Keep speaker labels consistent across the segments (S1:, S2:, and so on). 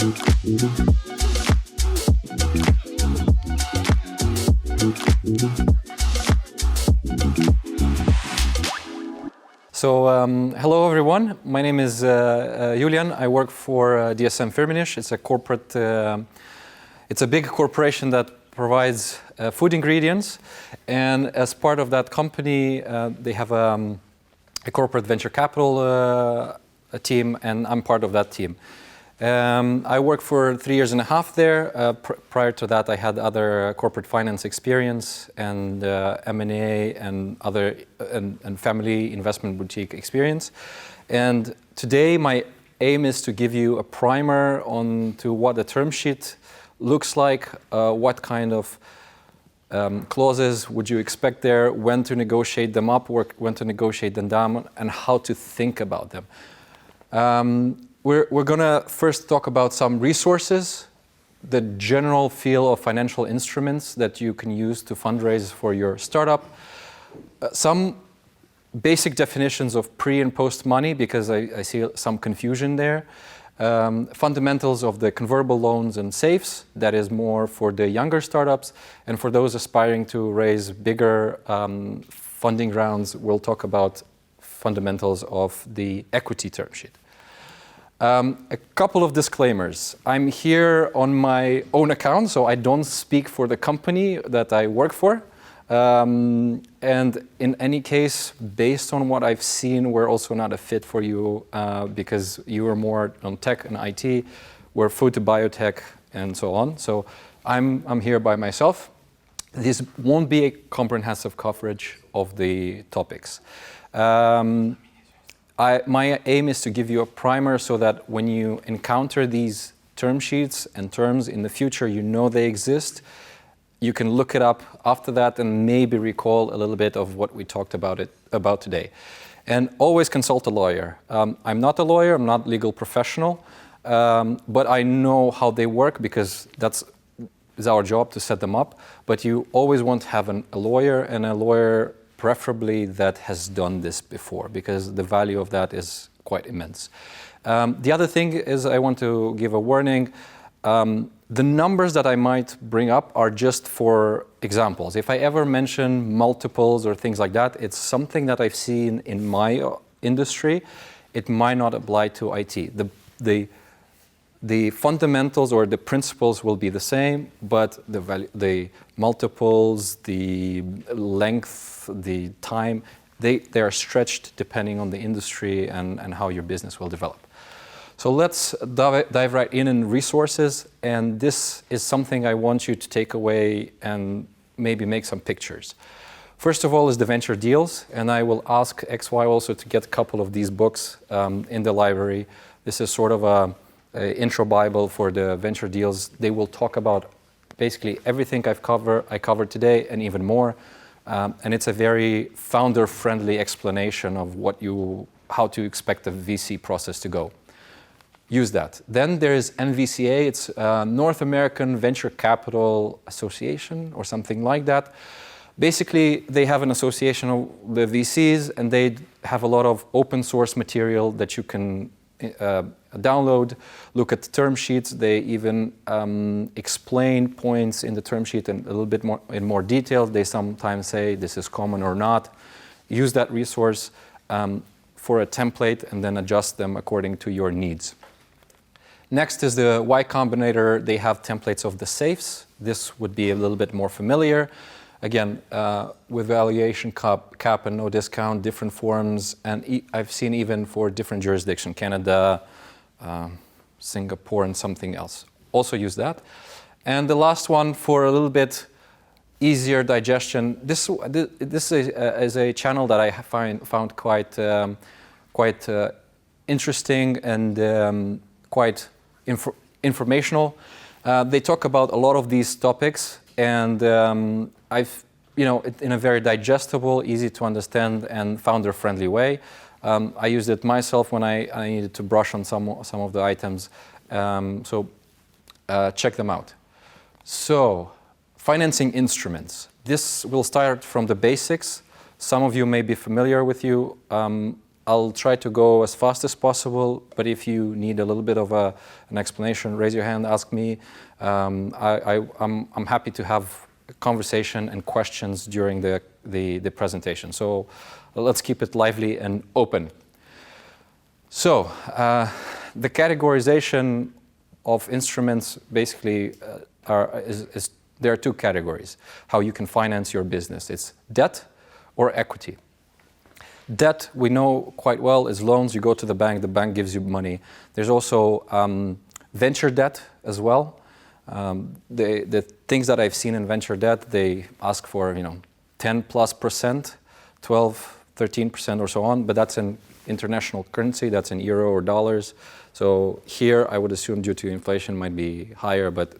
S1: So, hello everyone. My name is Iulian. I work for DSM-Firmenich. It's a corporate, it's a big corporation that provides food ingredients. And as part of that company, they have a corporate venture capital team, and I'm part of that team. I worked for 3.5 years there. Prior to that, I had other corporate finance experience and M&A and other and family investment boutique experience. And today, my aim is to give you a primer on to what the term sheet looks like, what kind of clauses would you expect there, when to negotiate them up, or when to negotiate them down, and how to think about them. We're going to first talk about some resources, the general feel of financial instruments that you can use to fundraise for your startup, some basic definitions of pre and post money, because I see some confusion there, fundamentals of the convertible loans and safes, that is more for the younger startups, and for those aspiring to raise bigger funding rounds, we'll talk about fundamentals of the equity term sheet. A couple of disclaimers. I'm here on my own account, so I don't speak for the company that I work for. And in any case, based on what I've seen, we're also not a fit for you because you are more on tech and IT. We're food to biotech and so on. So I'm here by myself. This won't be a comprehensive coverage of the topics. My aim is to give you a primer so that when you encounter these term sheets and terms in the future, you know they exist. You can look it up after that and maybe recall a little bit of what we talked about today. And always consult a lawyer. I'm not a lawyer, I'm not a legal professional, but I know how they work because it's our job to set them up. But you always want to have a lawyer, and a lawyer preferably that has done this before, because the value of that is quite immense. The other thing is I want to give a warning. The numbers that I might bring up are just for examples. If I ever mention multiples or things like that, it's something that I've seen in my industry. It might not apply to IT. The fundamentals or the principles will be the same, but the multiples, the length, the time, they are stretched depending on the industry and how your business will develop. So let's dive right in resources, and this is something I want you to take away and maybe make some pictures. First of all is the venture deals, and I will ask XY also to get a couple of these books in the library. This is sort of a intro Bible for the venture deals. They will talk about basically everything I covered today and even more. And it's a very founder-friendly explanation of how to expect the VC process to go. Use that. Then there is NVCA. It's North American Venture Capital Association or something like that. Basically, they have an association of the VCs, and they have a lot of open source material that you can download, look at the term sheets. They even explain points in the term sheet in a little bit more in more detail. They sometimes say this is common or not. Use that resource for a template and then adjust them according to your needs. Next is the Y Combinator. They have templates of the safes. This would be a little bit more familiar. Again, with valuation cap and no discount, different forms, and I've seen even for different jurisdictions, Canada, Singapore, and something else. Also use that. And the last one for a little bit easier digestion. This is a channel that I found quite interesting and quite informational. They talk about a lot of these topics, and in a very digestible, easy to understand, and founder-friendly way. I used it myself when I needed to brush on some of the items. So check them out. So, financing instruments. This will start from the basics. Some of you may be familiar with I'll try to go as fast as possible, but if you need a little bit of an explanation, raise your hand, ask me. I'm happy to have a conversation and questions during the presentation. So let's keep it lively and open. So the categorization of instruments basically there are two categories, how you can finance your business. It's debt or equity. Debt, we know quite well, is loans. You go to the bank gives you money. There's also venture debt as well. The things that I've seen in venture debt, they ask for 10+%, 12, 13% or so on, but that's in international currency, that's in euro or dollars. So here I would assume due to inflation might be higher, but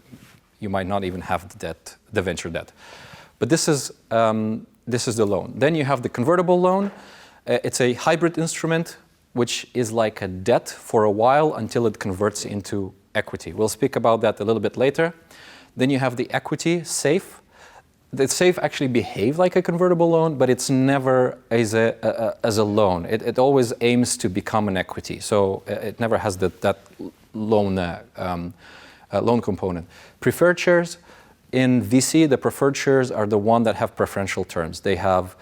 S1: you might not even have the debt, the venture debt. But this is the loan. Then you have the convertible loan. It's a hybrid instrument, which is like a debt for a while until it converts into equity. We'll speak about that a little bit later. Then you have the equity SAFE. The SAFE actually behave like a convertible loan, but it's never as a loan. It always aims to become an equity. So it never has that loan component. Preferred shares. In VC, the preferred shares are the one that have preferential terms. They have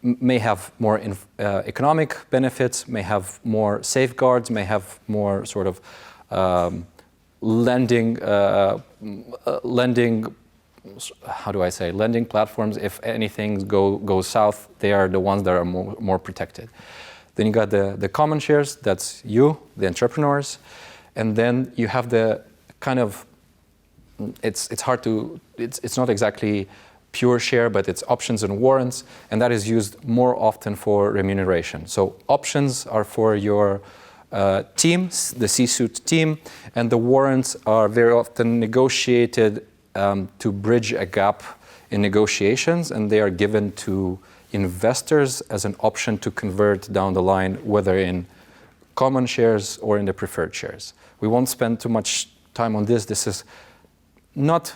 S1: may have more economic benefits, may have more safeguards, may have more sort of lending. How do I say? Lending platforms. If anything goes south, they are the ones that are more protected. Then you got the common shares. That's you, the entrepreneurs, and then you have the kind of. It's hard to. It's not exactly pure share, but it's options and warrants, and that is used more often for remuneration. So options are for your team, the C-suite team, and the warrants are very often negotiated to bridge a gap in negotiations, and they are given to investors as an option to convert down the line, whether in common shares or in the preferred shares. We won't spend too much time on this. This is not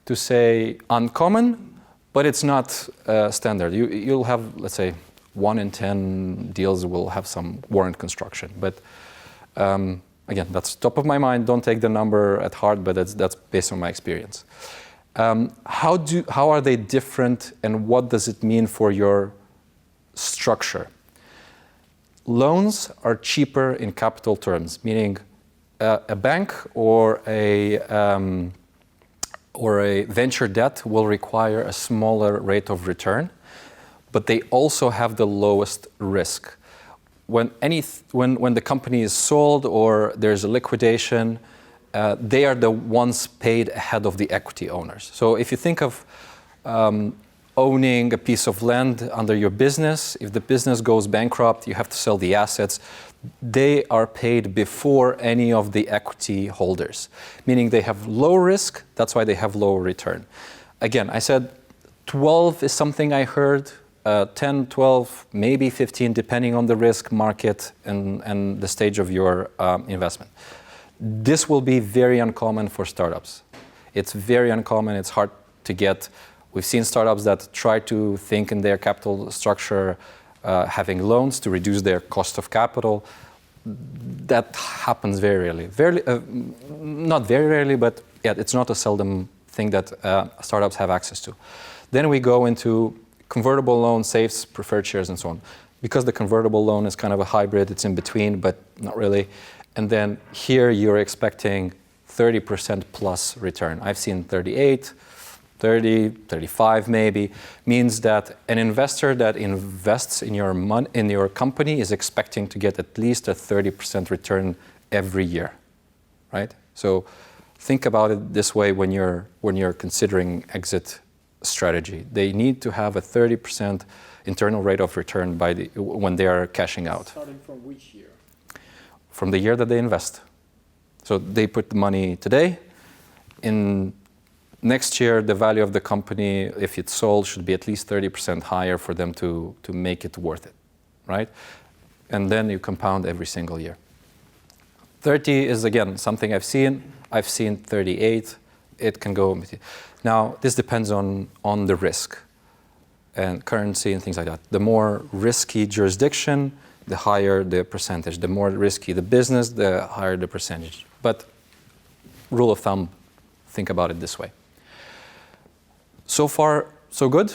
S1: to say uncommon, but it's not standard. You'll have, let's say, 1 in 10 deals will have some warrant construction. But again, that's top of my mind. Don't take the number at heart, but that's based on my experience. How are they different, and what does it mean for your structure? Loans are cheaper in capital terms, meaning a bank or a venture debt will require a smaller rate of return, but they also have the lowest risk. When the company is sold or there's a liquidation, they are the ones paid ahead of the equity owners. So if you think of owning a piece of land under your business, if the business goes bankrupt, you have to sell the assets. They are paid before any of the equity holders, meaning they have low risk, that's why they have low return. Again, I said 12 is something I heard, 10, 12, maybe 15, depending on the risk market and the stage of your investment. This will be very uncommon for startups. It's very uncommon, it's hard to get. We've seen startups that try to think in their capital structure having loans to reduce their cost of capital. That happens very rarely. Not very rarely, but yeah, it's not a seldom thing that startups have access to. Then we go into convertible loan, safes, preferred shares, and so on. Because the convertible loan is kind of a hybrid, it's in between, but not really. And then here you're expecting 30% plus return. I've seen 38, 30, 35 maybe, means that an investor that invests in your company is expecting to get at least a 30% return every year, right? So think about it this way when you're considering exit strategy. They need to have a 30% internal rate of return when they are cashing out.
S2: Starting from which year?
S1: From the year that they invest. So they put the money today. In next year, the value of the company, if it's sold, should be at least 30% higher for them to make it worth it, right? And then you compound every single year. 30 is, again, something I've seen. I've seen 38. It can go. Now, this depends on the risk. and currency and things like that. The more risky jurisdiction, the higher the percentage. The more risky the business, the higher the percentage. But rule of thumb, think about it this way. So far, so good?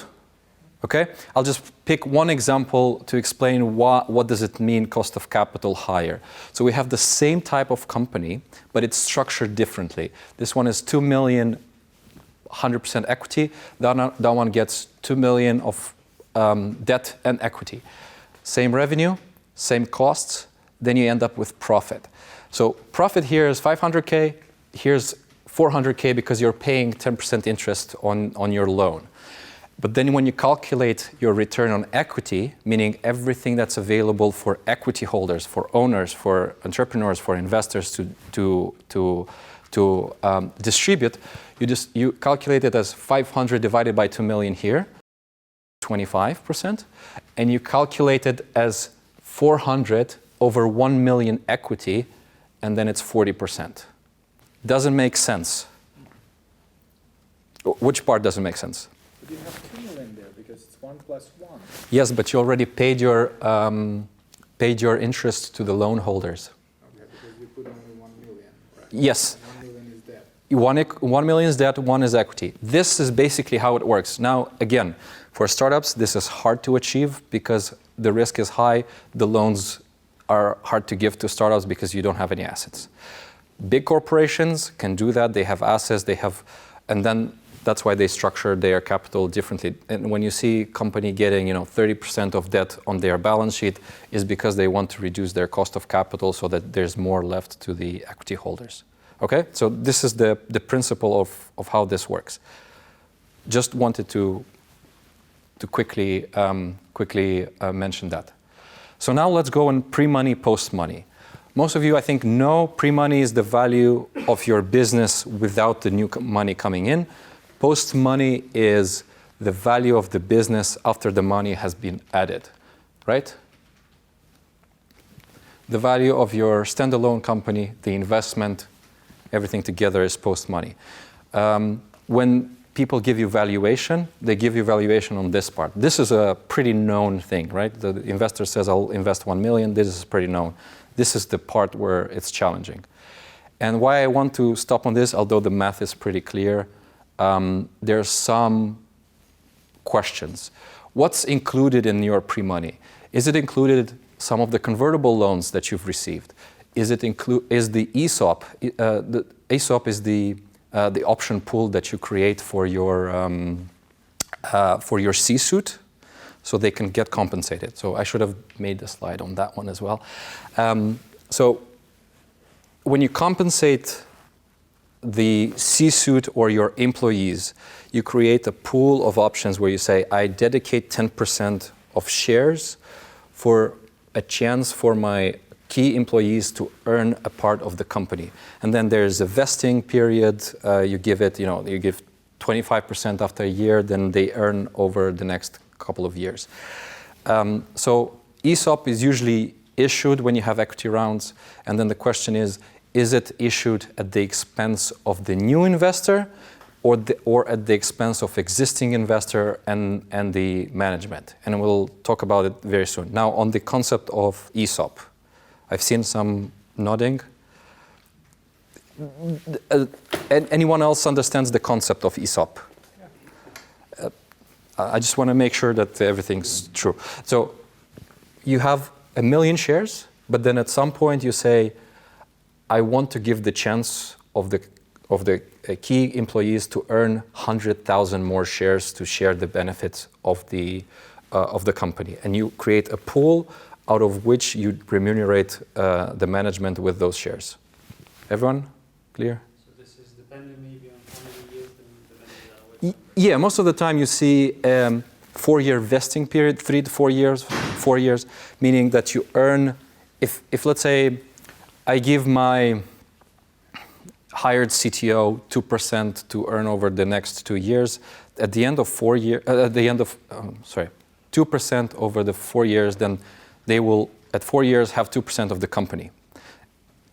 S1: Okay, I'll just pick one example to explain what does it mean cost of capital higher. So we have the same type of company, but it's structured differently. This one is 2 million, 100% equity. That one gets 2 million of debt and equity. Same revenue, same costs, then you end up with profit. So profit here is 500K, here's 400K because you're paying 10% interest on your loan. But then when you calculate your return on equity, meaning everything that's available for equity holders, for owners, for entrepreneurs, for investors to distribute, you calculate it as 500 divided by 2 million here, 25%, and you calculate it as 400 over 1 million equity, and then it's 40%. Doesn't make sense. Which part doesn't make sense?
S2: But you have 2 million there because it's 1 plus 1.
S1: Yes, but you already paid your interest to the loan holders.
S2: Okay, because you put only 1 million, right?
S1: Yes.
S2: 1 million is debt.
S1: 1 million is debt, 1 is equity. This is basically how it works. Now, again, for startups, this is hard to achieve because the risk is high. The loans are hard to give to startups because you don't have any assets. Big corporations can do that. They have assets, and then that's why they structure their capital differently. And when you see company getting 30% of debt on their balance sheet, is because they want to reduce their cost of capital so that there's more left to the equity holders. Okay, so this is the principle of how this works. Just wanted to quickly mention that. So now let's go on pre-money, post-money. Most of you, I think, know pre-money is the value of your business without the new money coming in. Post-money is the value of the business after the money has been added, right? The value of your standalone company, the investment, everything together is post-money. When people give you valuation, they give you valuation on this part. This is a pretty known thing, right? The investor says, I'll invest 1 million. This is pretty known. This is the part where it's challenging. And why I want to stop on this, although the math is pretty clear, there's some questions. What's included in your pre-money? Is it included some of the convertible loans that you've received? Is the ESOP? The ESOP is the option pool that you create for your C-suite, so they can get compensated. So I should have made a slide on that one as well. So when you compensate the C-suite or your employees, you create a pool of options where you say, I dedicate 10% of shares for a chance for my key employees to earn a part of the company. And then there's a vesting period. You give 25% after a year, then they earn over the next couple of years. So ESOP is usually issued when you have equity rounds. And then the question is it issued at the expense of the new investor or at the expense of existing investor and the management? And we'll talk about it very soon. Now, on the concept of ESOP, I've seen some nodding. Anyone else understands the concept of ESOP? I just want to make sure that everything's true. So you have 1 million shares, but then at some point you say, I want to give the chance of the key employees to earn 100,000 more shares to share the benefits of the company. And you create a pool out of which you remunerate the management with those shares. Everyone clear?
S3: So this is dependent maybe on how many years the
S1: Yeah, most of the time you see 4-year vesting period, 3 to 4 years, 4 years, meaning that you earn, if let's say I give my hired CTO 2% to earn over the next 2 years, at the end of 4 years, 2% over the 4 years, then they will, at 4 years, have 2% of the company.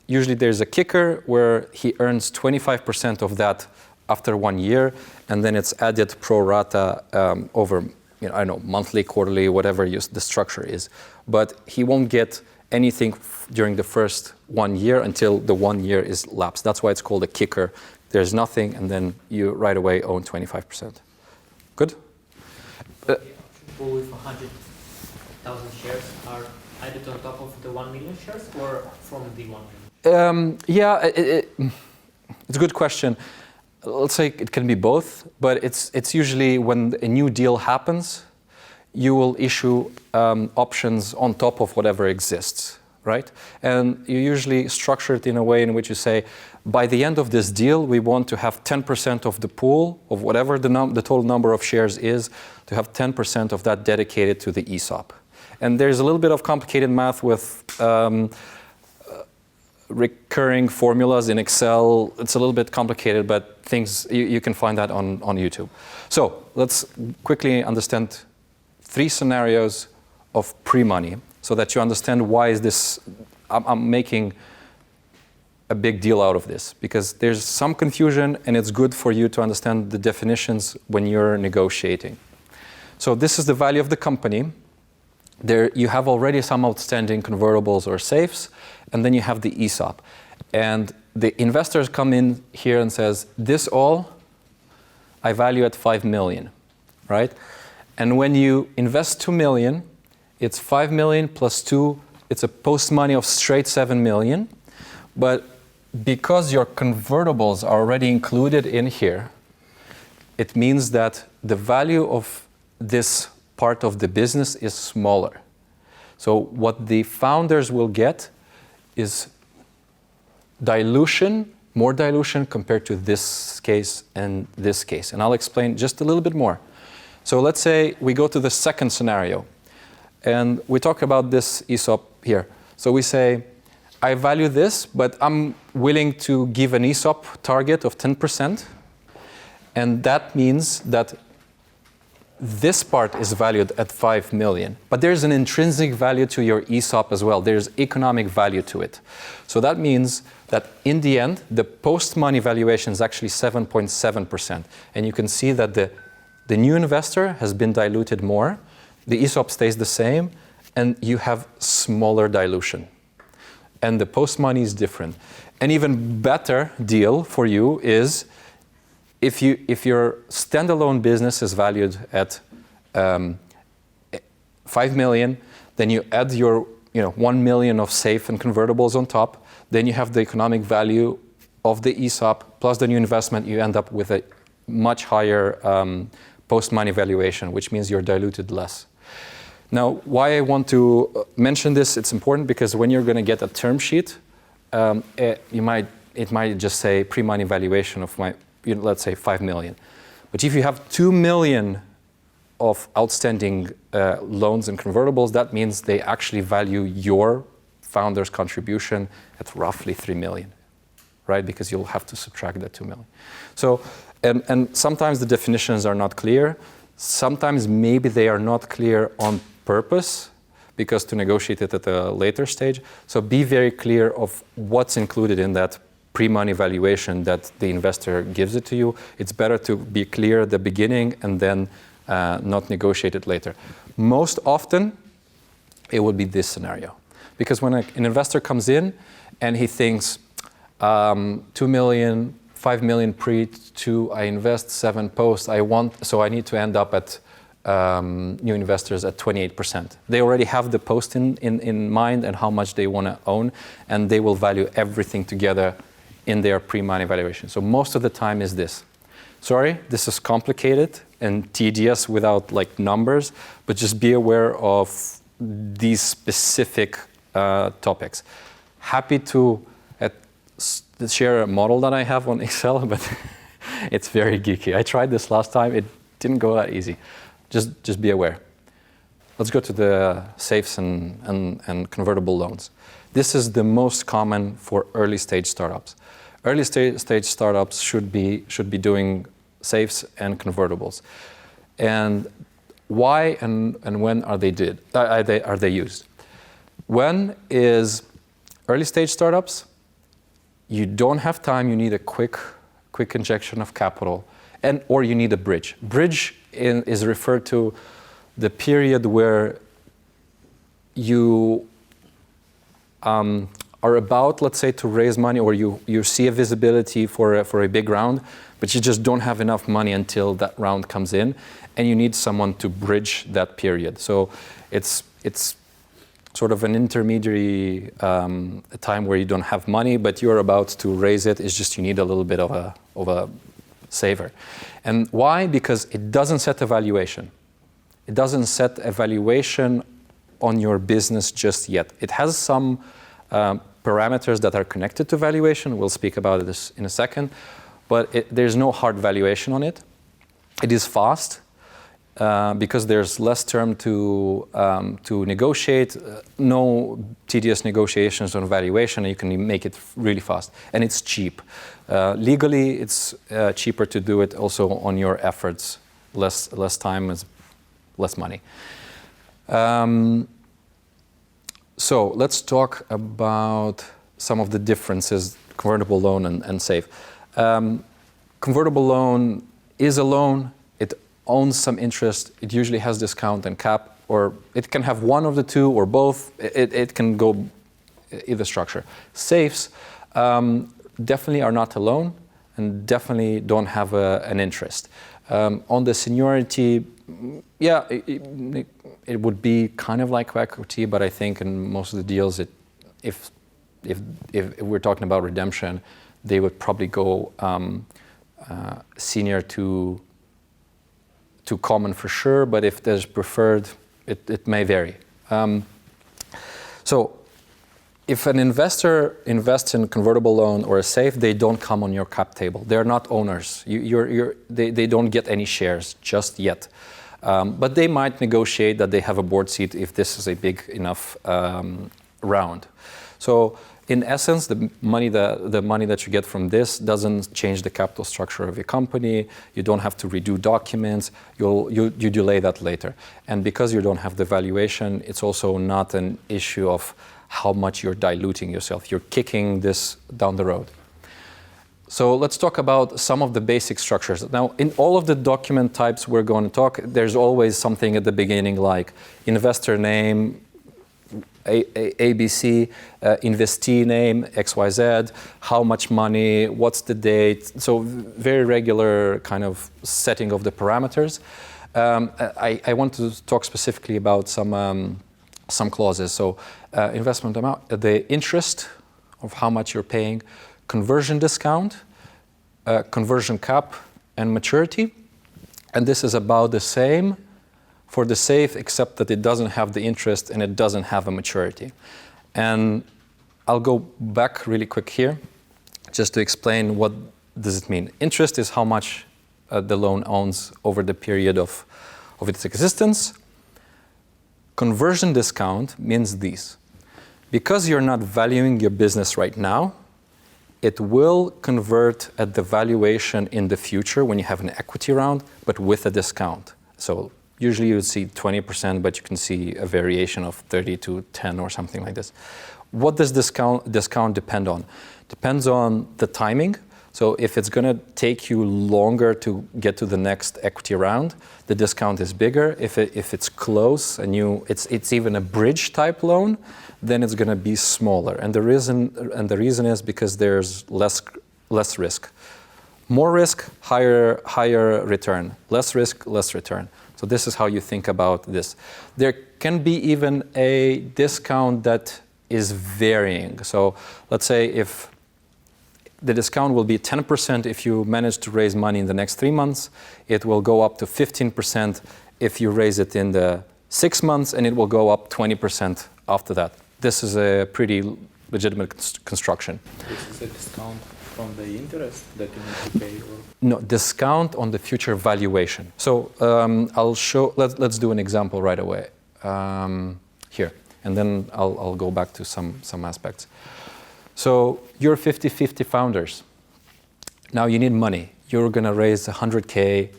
S1: Usually there's a kicker where he earns 25% of that after 1 year, and then it's added pro rata over I don't know, monthly, quarterly, whatever the structure is. But he won't get anything during the first 1 year until the 1 year is lapsed. That's why it's called a kicker. There's nothing, and then you right away own 25%. Good?
S3: People with 100,000 shares are added on top of the 1 million shares or from the 1 million?
S1: It's a good question. Let's say it can be both, but it's usually when a new deal happens, you will issue options on top of whatever exists, right? And you usually structure it in a way in which you say, by the end of this deal, we want to have 10% of the pool of whatever the total number of shares is, to have 10% of that dedicated to the ESOP. And there's a little bit of complicated math with recurring formulas in Excel. It's a little bit complicated, but things you can find that on YouTube. So let's quickly understand 3 scenarios of pre-money so that you understand why is this. I'm making a big deal out of this because there's some confusion, and it's good for you to understand the definitions when you're negotiating. So this is the value of the company. There you have already some outstanding convertibles or safes, and then you have the ESOP. And the investors come in here and says, this all I value at 5 million, right? And when you invest 2 million, it's 5 million plus 2, it's a post-money of straight 7 million. But because your convertibles are already included in here, it means that the value of this part of the business is smaller. So what the founders will get is dilution, more dilution compared to this case and this case. And I'll explain just a little bit more. So let's say we go to the second scenario, and we talk about this ESOP here. So we say, I value this, but I'm willing to give an ESOP target of 10%. And that means that this part is valued at 5 million. But there's an intrinsic value to your ESOP as well. There's economic value to it. So that means that in the end, the post-money valuation is actually 7.7%. And you can see that the new investor has been diluted more. The ESOP stays the same, and you have smaller dilution. And the post-money is different. An even better deal for you is if your standalone business is valued at 5 million, then you add your 1 million of safe and convertibles on top. Then you have the economic value of the ESOP plus the new investment. You end up with a much higher post-money valuation, which means you're diluted less. Now, why I want to mention this, it's important because when you're going to get a term sheet, it might just say pre-money valuation of let's say 5 million. But if you have 2 million of outstanding loans and convertibles, that means they actually value your founder's contribution at roughly 3 million, right? Because you'll have to subtract that 2 million. So, and sometimes the definitions are not clear. Sometimes maybe they are not clear on purpose because to negotiate it at a later stage. So be very clear of what's included in that pre-money valuation that the investor gives it to you. It's better to be clear at the beginning and then not negotiate it later. Most often, it would be this scenario. Because when an investor comes in and he thinks 2 million, 5 million pre-2, I invest 7 post, so I need to end up at new investors at 28%. They already have the post in mind and how much they want to own, and they will value everything together in their pre-money valuation. So most of the time is this. Sorry, this is complicated and tedious without numbers, but just be aware of these specific topics. Happy to share a model that I have on Excel, but it's very geeky. I tried this last time. It didn't go that easy. Just be aware. Let's go to the safes and convertible loans. This is the most common for early stage startups. Early stage startups should be doing safes and convertibles. And why and when are they used? When is early stage startups? You don't have time. You need a quick quick injection of capital, or you need a bridge. Bridge is referred to the period where you are about, let's say, to raise money, or you see a visibility for a big round, but you just don't have enough money until that round comes in, and you need someone to bridge that period. So it's sort of an intermediary time where you don't have money, but you're about to raise it. It's just you need a little bit of a saver. And why? Because it doesn't set a valuation. It doesn't set a valuation on your business just yet. It has some parameters that are connected to valuation. We'll speak about this in a second, but there's no hard valuation on it. It is fast because there's less term to negotiate, no tedious negotiations on valuation, and you can make it really fast. And it's cheap. Legally, it's cheaper to do it also on your efforts. Less time is less money. So let's talk about some of the differences, convertible loan and SAFE. Convertible loan is a loan. It owns some interest. It usually has discount and cap, or it can have one of the two or both. It can go either structure. SAFEs definitely are not a loan and definitely don't have an interest. On the seniority, yeah, it would be kind of like equity, but I think in most of the deals, if we're talking about redemption, they would probably go senior to common for sure, but if there's preferred, it may vary. So if an investor invests in a convertible loan or a SAFE, they don't come on your cap table. They're not owners. They don't get any shares just yet. But they might negotiate that they have a board seat if this is a big enough round. So in essence, the money that you get from this doesn't change the capital structure of your company. You don't have to redo documents. You delay that later. And because you don't have the valuation, it's also not an issue of how much you're diluting yourself. You're kicking this down the road. So let's talk about some of the basic structures. Now, in all of the document types we're going to talk, there's always something at the beginning like investor name, ABC, investee name, XYZ, how much money, what's the date. So very regular kind of setting of the parameters. I want to talk specifically about some clauses. So investment amount, the interest of how much you're paying, conversion discount, conversion cap, and maturity. And this is about the same for the SAFE, except that it doesn't have the interest and it doesn't have a maturity. And I'll go back really quick here just to explain what does it mean. Interest is how much the loan owns over the period of its existence. Conversion discount means these. Because you're not valuing your business right now, it will convert at the valuation in the future when you have an equity round, but with a discount. So usually you would see 20%, but you can see a variation of 30 to 10 or something like this. What does discount depend on? Depends on the timing. So if it's going to take you longer to get to the next equity round, the discount is bigger. If it's close and it's even a bridge type loan, then it's going to be smaller. And the reason is because there's less risk. More risk, higher return. Less risk, less return. So this is how you think about this. There can be even a discount that is varying. So let's say if the discount will be 10% if you manage to raise money in the next 3 months. It will go up to 15% if you raise it in the 6 months, and it will go up 20% after that. This is a pretty legitimate construction.
S2: This is a discount from the interest that you need to pay? Or?
S1: No, discount on the future valuation. So I'll show, let's do an example right away here, and then I'll go back to some aspects. So you're 50-50 founders. Now you need money. You're going to raise 100K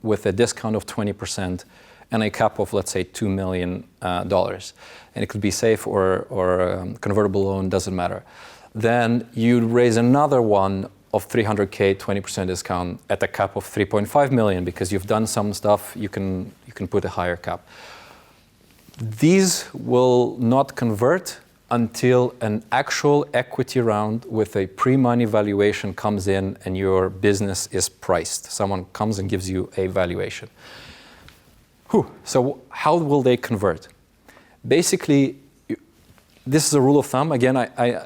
S1: with a discount of 20% and a cap of, let's say, $2 million. And it could be SAFE or convertible loan, doesn't matter. Then you'd raise another one of 300K, 20% discount at a cap of 3.5 million because you've done some stuff. You can you can put a higher cap. These will not convert until an actual equity round with a pre-money valuation comes in and your business is priced. Someone comes and gives you a valuation. So how will they convert? Basically, this is a rule of thumb. Again,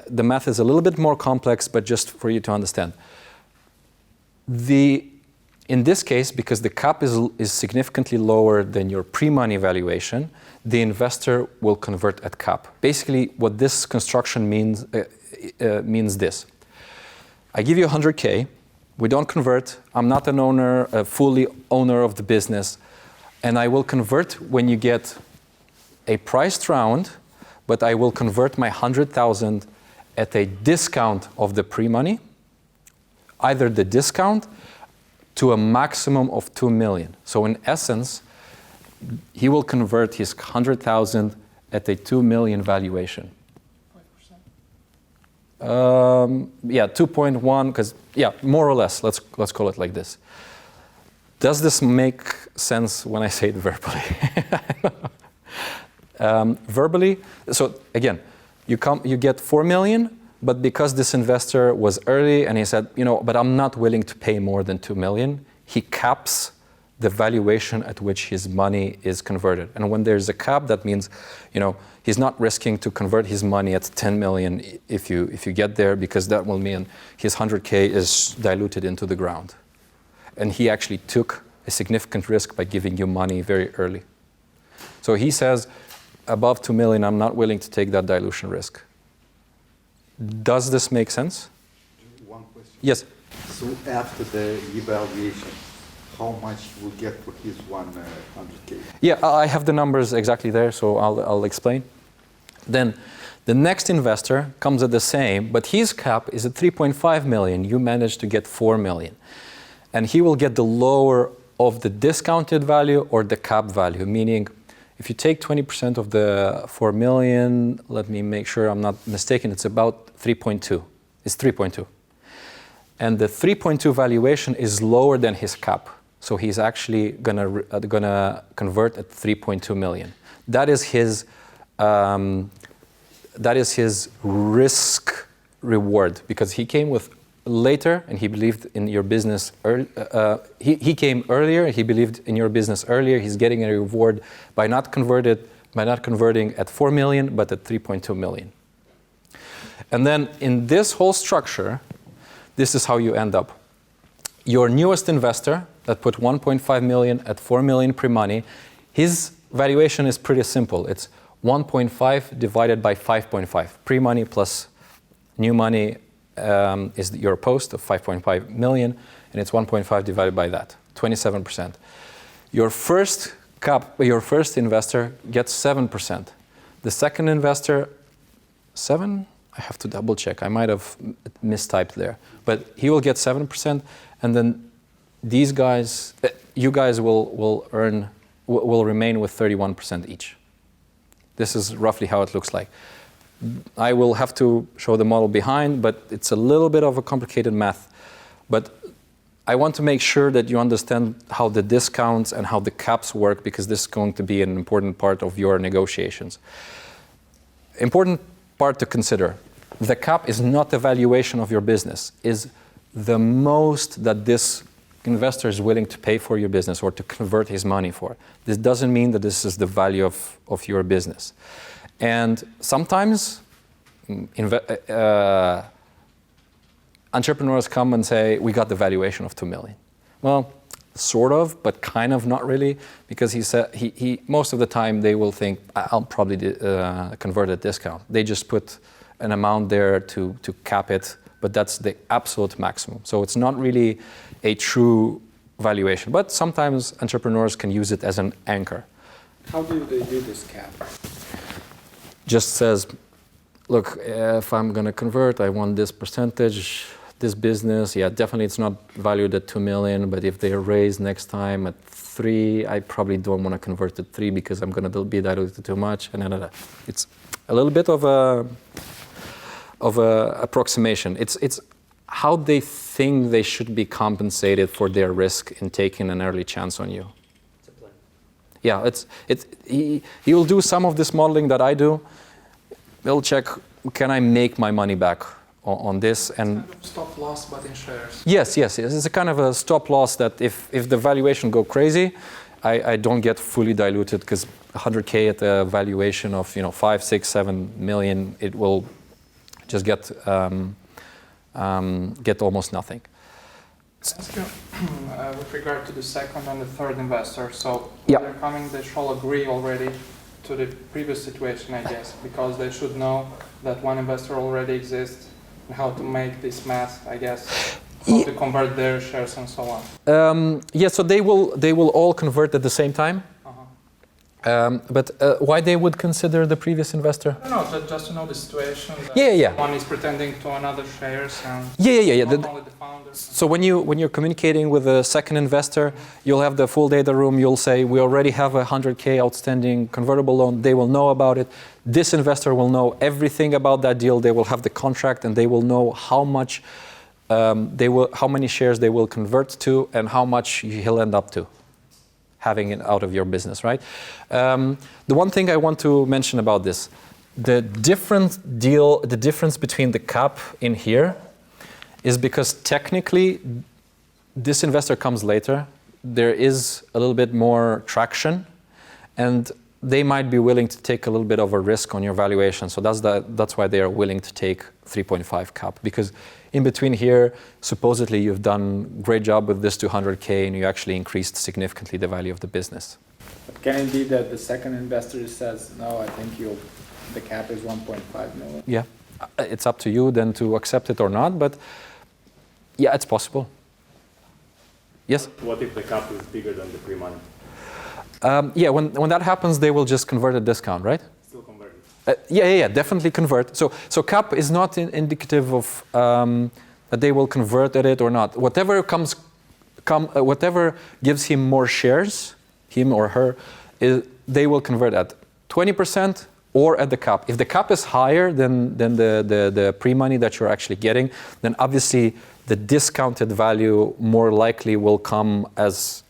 S1: the math is a little bit more complex, but just for you to understand. In this case, because the cap is significantly lower than your pre-money valuation, the investor will convert at cap. Basically, what this construction means this. I give you 100K, we don't convert, I'm not an owner, a fully owner of the business, and I will convert when you get a priced round, but I will convert my 100,000 at a discount of the pre-money, either the discount to a maximum of 2 million. So in essence, he will convert his 100,000 at a 2 million valuation. 5%? Yeah, 2.1, because, yeah, more or less, let's call it like this. Does this make sense when I say it verbally? Verbally, so again, you get 4 million, but because this investor was early and he said, but I'm not willing to pay more than 2 million, he caps the valuation at which his money is converted. And when there's a cap, that means, he's not risking to convert his money at 10 million if you get there, because that will mean his 100K is diluted into the ground. And he actually took a significant risk by giving you money very early. So he says, above 2 million, I'm not willing to take that dilution risk. Does this make sense?
S4: One question.
S1: Yes.
S4: So after the evaluation, how much will get for his 100K?
S1: Yeah, I have the numbers exactly there, so I'll explain. Then the next investor comes at the same, but his cap is at 3.5 million. You managed to get 4 million. And he will get the lower of the discounted value or the cap value, meaning if you take 20% of the 4 million, let me make sure I'm not mistaken, it's about 3.2. It's 3.2. And the 3.2 valuation is lower than his cap. So he's actually gonna convert at 3.2 million. That is his risk reward, because he came with later and he believed in your business he came earlier, he believed in your business earlier, he's getting a reward by not converting at 4 million but at 3.2 million. And then in this whole structure, this is how you end up. Your newest investor that put 1.5 million at 4 million pre-money, his valuation is pretty simple. It's 1.5 divided by 5.5. Pre-money plus new money is your post of 5.5 million, and it's 1.5 divided by that, 27%. Your first investor gets 7%. The second investor, 7? I have to double check. I might have mistyped there. But he will get 7%, and then these guys, you guys will remain with 31% each. This is roughly how it looks like. I will have to show the model behind, but it's a little bit of a complicated math. But I want to make sure that you understand how the discounts and how the caps work, because this is going to be an important part of your negotiations. Important part to consider. The cap is not the valuation of your business, is the most that this investor is willing to pay for your business or to convert his money for. This doesn't mean that this is the value of your business. And sometimes entrepreneurs come and say, we got the valuation of 2 million. Well, sort of, but kind of not really, because he said he most of the time they will think, I'll probably convert at discount. They just put an amount there to cap it, but that's the absolute maximum. So it's not really a true valuation, but sometimes entrepreneurs can use it as an anchor.
S2: How do they do this cap?
S1: Just says, look, if I'm going to convert, I want this percentage, this business. Yeah, definitely it's not valued at 2 million, but if they raise next time at 3, I probably don't want to convert at 3 because I'm going to be diluted too much. And it's a little bit of a approximation. It's how they think they should be compensated for their risk in taking an early chance on you.
S3: It's a plan.
S1: Yeah, he'll do some of this modeling that I do. He'll check, can I make my money back on this? And
S5: kind of stop loss, but in shares.
S1: Yes. It's a kind of a stop loss that if the valuation go crazy, I don't get fully diluted, because 100K at a valuation of 5, 6, 7 million, it will just get almost nothing.
S5: Ask you, with regard to the second and the third investor, so
S1: Yeah.
S5: they're coming, they shall agree already to the previous situation, I guess, because they should know that one investor already exists and how to make this math, I guess, how to convert their shares and so on.
S1: So they will all convert at the same time. But why they would consider the previous investor?
S5: I don't know, just to know the situation. That
S1: Yeah.
S5: One is pretending to another shares and
S1: Yeah.
S5: not only the founders.
S1: So when you're communicating with a second investor, you'll have the full data room. You'll say, we already have a 100K outstanding convertible loan. They will know about it. This investor will know everything about that deal. They will have the contract, and they will know how many shares they will convert to, and how much he'll end up to having it out of your business, right? The one thing I want to mention about this, the difference between the cap in here is because technically this investor comes later. There is a little bit more traction, and they might be willing to take a little bit of a risk on your valuation. So that's why they are willing to take 3.5 cap, because in between here, supposedly you've done a great job with this 200K, and you actually increased significantly the value of the business.
S2: But can it be that the second investor says, no, I think the cap is 1.5 million?
S1: Yeah, it's up to you then to accept it or not, but yeah, it's possible. Yes?
S6: What if the cap is bigger than the pre-money?
S1: When that happens, they will just convert a discount, right?
S6: Still converted.
S1: Yeah, definitely convert. So cap is not indicative of that they will convert at it or not. Whatever gives him more shares, him or her, they will convert at 20% or at the cap. If the cap is higher than the pre-money that you're actually getting, then obviously the discounted value more likely will come as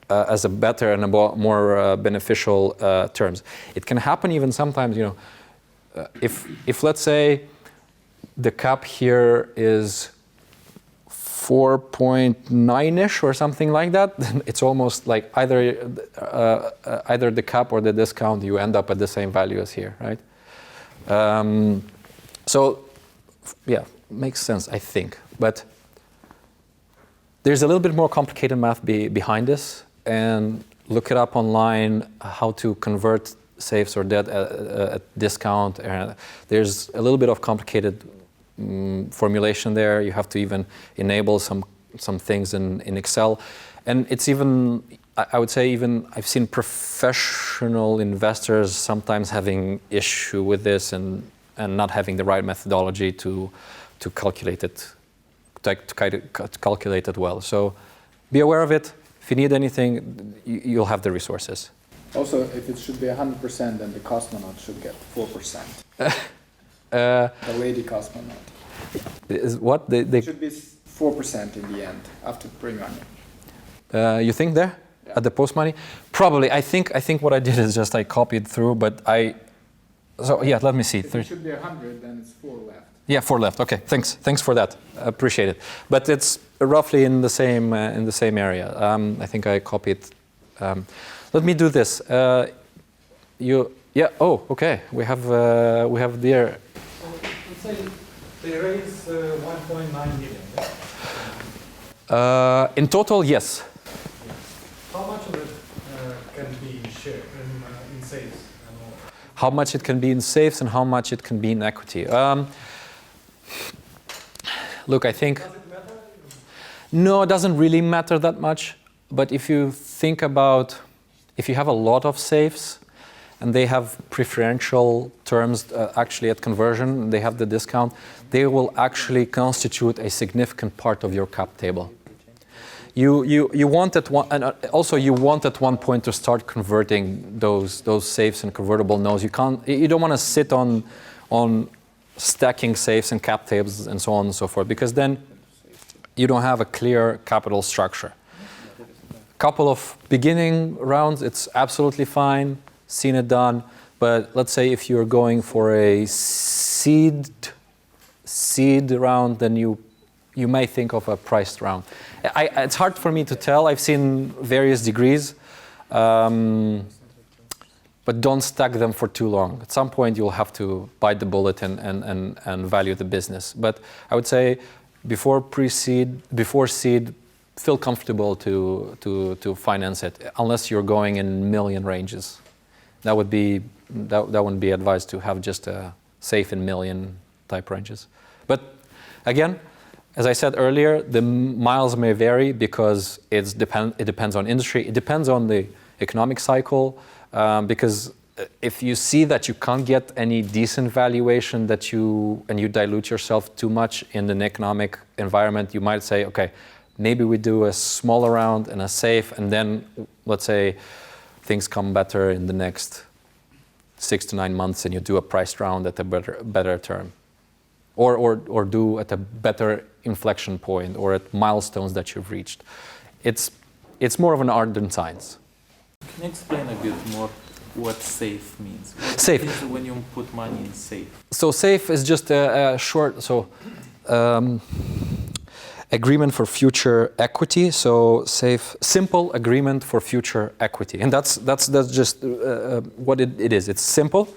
S1: a better and a more beneficial terms. It can happen even sometimes, if let's say the cap here is 4.9-ish or something like that, then it's almost like either the cap or the discount, you end up at the same value as here, right? So yeah, makes sense, I think. But there's a little bit more complicated math behind this, and look it up online, how to convert safes or debt at discount. There's a little bit of complicated formulation there. You have to even enable some things in Excel. And it's even, I would say even, I've seen professional investors sometimes having issue with this and not having the right methodology to calculate it, to calculate it well. So be aware of it. If you need anything, you'll have the resources.
S2: Also, if it should be 100%, then the cosmonaut should get 4%. The lady cosmonaut.
S1: Is what?
S2: It should be 4% in the end, after pre-money.
S1: You think there?
S2: Yeah.
S1: At the post-money? Probably. I think what I did is just I copied through, but so yeah, let me see.
S2: If it should be 100, then it's 4 left.
S1: Yeah, 4 left. Okay, thanks for that. I appreciate it. But it's roughly in the same area. I think I copied. Let me do this. Yeah. Oh, okay. We have there.
S7: So let's say they raise 1.9 million. Yeah?
S1: In total, yes.
S7: How much of it can be shared in safes?
S1: How much it can be in safes and how much it can be in equity. Look, I think.
S7: Does it matter?
S1: No, it doesn't really matter that much. But if you think about, if you have a lot of safes and they have preferential terms actually at conversion, they have the discount, they will actually constitute a significant part of your cap table. You want at one, and also you want at one point to start converting those safes and convertible notes. You don't want to sit on stacking safes and cap tables and so on and so forth, because then you don't have a clear capital structure. couple of beginning rounds, it's absolutely fine, seen it done. But let's say if you're going for a seed round, then you may think of a priced round. It's hard for me to tell. I've seen various degrees, but don't stack them for too long. At some point, you'll have to bite the bullet and value the business. But I would say before seed, feel comfortable to finance it, unless you're going in million ranges. That wouldn't be advised to have just a safe in million type ranges. But again, as I said earlier, the miles may vary because it depends on industry. It depends on the economic cycle, because if you see that you can't get any decent valuation and you dilute yourself too much in an economic environment, you might say, okay, maybe we do a smaller round and a safe, and then let's say things come better in the next 6 to 9 months and you do a priced round at a better term. Or do at a better inflection point or at milestones that you've reached. It's more of an art than science.
S8: Can you explain a bit more what safe means?
S1: Safe.
S8: When you put money in safe.
S1: So safe is just a short agreement for future equity. So safe, simple agreement for future equity, and that's just what it is. It's simple.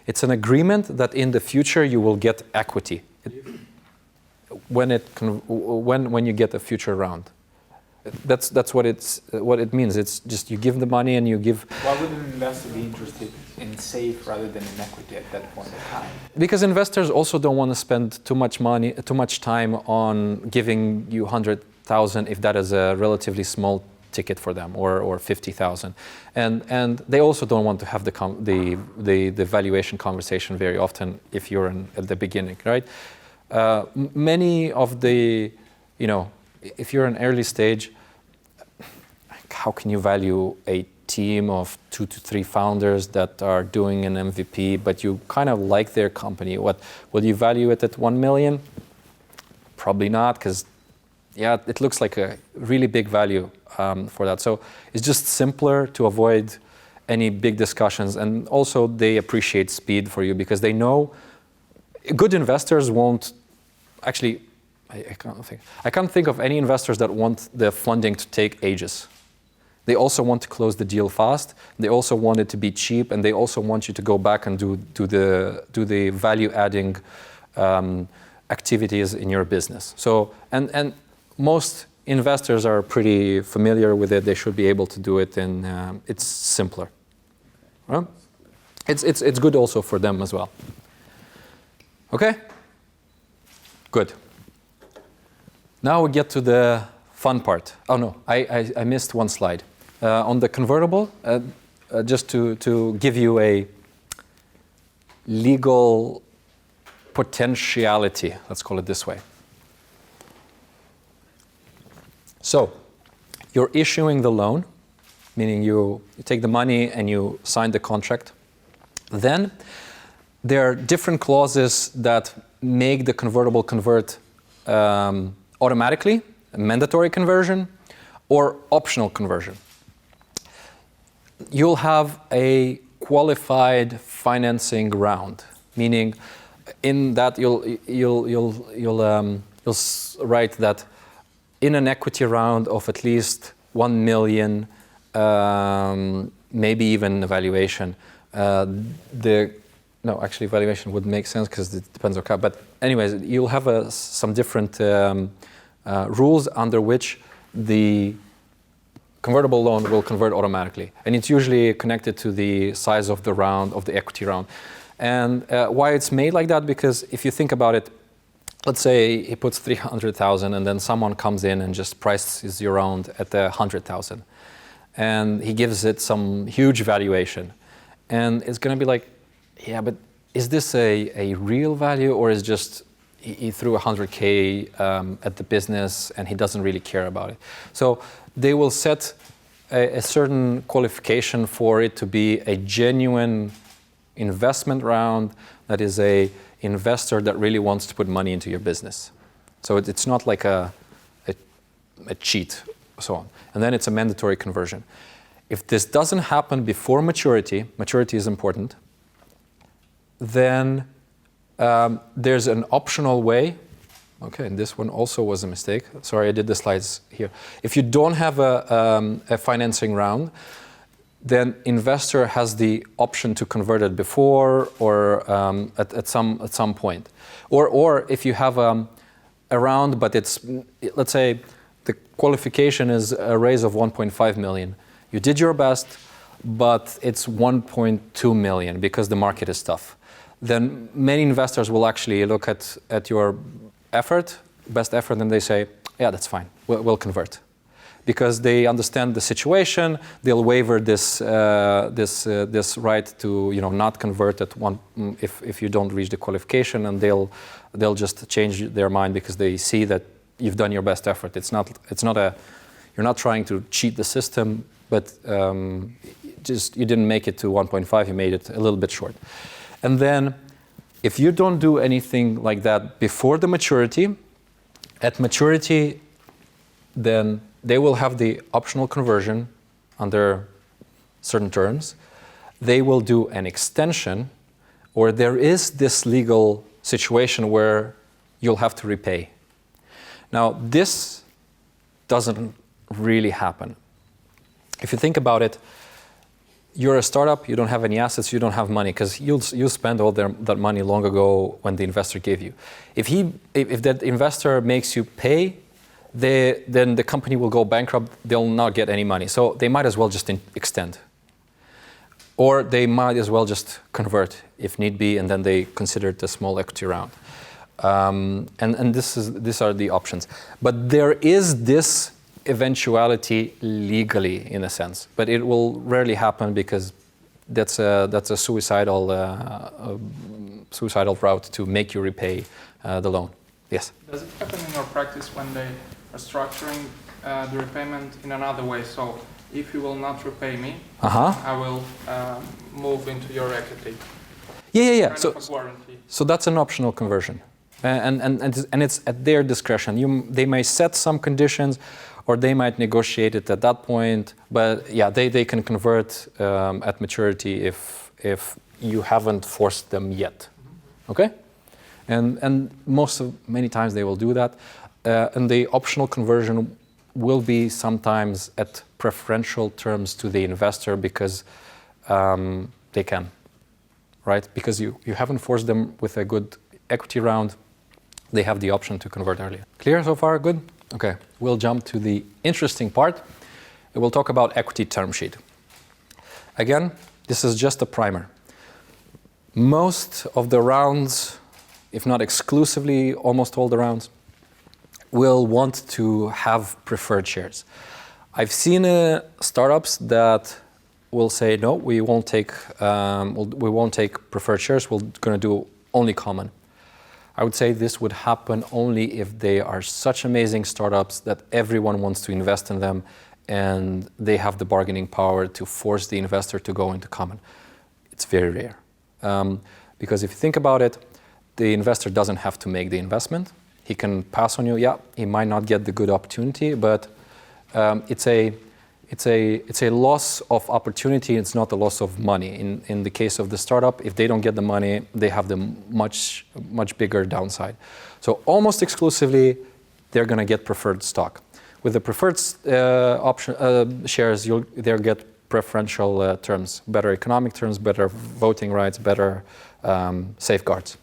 S1: It's an agreement that in the future you will get equity when you get a future round. That's what it means. It's just you give the money and you give.
S2: Why would an investor be interested in safe rather than in equity at that point in time?
S1: Because investors also don't want to spend too much time on giving you 100,000 if that is a relatively small ticket for them, or 50,000, and they also don't want to have the valuation conversation very often if you're at the beginning, right? Many of the, if you're an early stage, how can you value a team of 2 to 3 founders that are doing an MVP, but you kind of like their company? What will you value it at 1 million? Probably not, because it looks like a really big value for that. So it's just simpler to avoid any big discussions, and also they appreciate speed for you because they know good investors won't actually. I can't think of any investors that want the funding to take ages. They also want to close the deal fast. They also want it to be cheap, and they also want you to go back and do the value-adding activities in your business. So and most investors are pretty familiar with it. They should be able to do it, and it's simpler. Well, it's good also for them as well. Okay? Good. Now we get to the fun part. Oh no, I missed one slide. On the convertible, just to give you a legal potentiality, let's call it this way. So, you're issuing the loan, meaning you take the money and you sign the contract. Then there are different clauses that make the convertible convert automatically, a mandatory conversion, or optional conversion. You'll have a qualified financing round, meaning in that you'll write that in an equity round of at least 1 million, maybe even valuation. Valuation would make sense because it depends on cap. But anyways, you'll have some different rules under which the convertible loan will convert automatically, and it's usually connected to the size of the round, of the equity round. And why it's made like that? Because if you think about it, let's say he puts 300,000, and then someone comes in and just prices your round at 100,000, and he gives it some huge valuation, and it's going to be like, yeah, but is this a real value, or is just he threw 100K at the business and he doesn't really care about it? So they will set a certain qualification for it to be a genuine investment round that is a investor that really wants to put money into your business. So it's not like a cheat so on. And then it's a mandatory conversion. If this doesn't happen before maturity is important, then there's an optional way. Okay, and this one also was a mistake. Sorry, I did the slides here. If you don't have a financing round, then investor has the option to convert it before or at some point. Or if you have a round, but it's, let's say, the qualification is a raise of 1.5 million. You did your best, but it's 1.2 million because the market is tough. Then many investors will actually look at your best effort, and they say, yeah, that's fine, we'll convert. Because they understand the situation, they'll waiver this right to not convert at one if you don't reach the qualification, and they'll just change their mind because they see that you've done your best effort. You're not trying to cheat the system, but just you didn't make it to 1.5, you made it a little bit short. And then if you don't do anything like that before the maturity, at maturity, then they will have the optional conversion under certain terms. They will do an extension, or there is this legal situation where you'll have to repay. Now, this doesn't really happen. If you think about it, you're a startup, you don't have any assets, you don't have money, because you spent all that money long ago when the investor gave you. If that investor makes you pay, then the company will go bankrupt, they'll not get any money. So they might as well just extend. Or they might as well just convert if need be, and then they consider it a small equity round. And these are the options. But there is this eventuality legally, in a sense, but it will rarely happen because that's a suicidal route to make you repay the loan. Yes.
S5: Does it happen in your practice when they are structuring the repayment in another way? So if you will not repay me, I will move into your equity.
S1: Yeah.
S5: Kind of a warranty.
S1: So that's an optional conversion, and it's at their discretion. They may set some conditions, or they might negotiate it at that point. But yeah, they can convert at maturity if you haven't forced them yet. Okay, and many times they will do that, and the optional conversion will be sometimes at preferential terms to the investor because they can, right? Because you haven't forced them with a good equity round, they have the option to convert earlier. Clear so far? Good? Okay, we'll jump to the interesting part. We'll talk about equity term sheet. Again, this is just a primer. Most of the rounds, if not exclusively, almost all the rounds, will want to have preferred shares. I've seen startups that will say, no, we won't take preferred shares, we're going to do only common. I would say this would happen only if they are such amazing startups that everyone wants to invest in them and they have the bargaining power to force the investor to go into common. It's very rare. Because if you think about it, the investor doesn't have to make the investment. He can pass on you. Yeah, he might not get the good opportunity, but it's a loss of opportunity. It's not a loss of money. In the case of the startup, if they don't get the money, they have the much bigger downside. So almost exclusively, they're going to get preferred stock. With the preferred shares, they'll get preferential terms, better economic terms, better voting rights, better safeguards.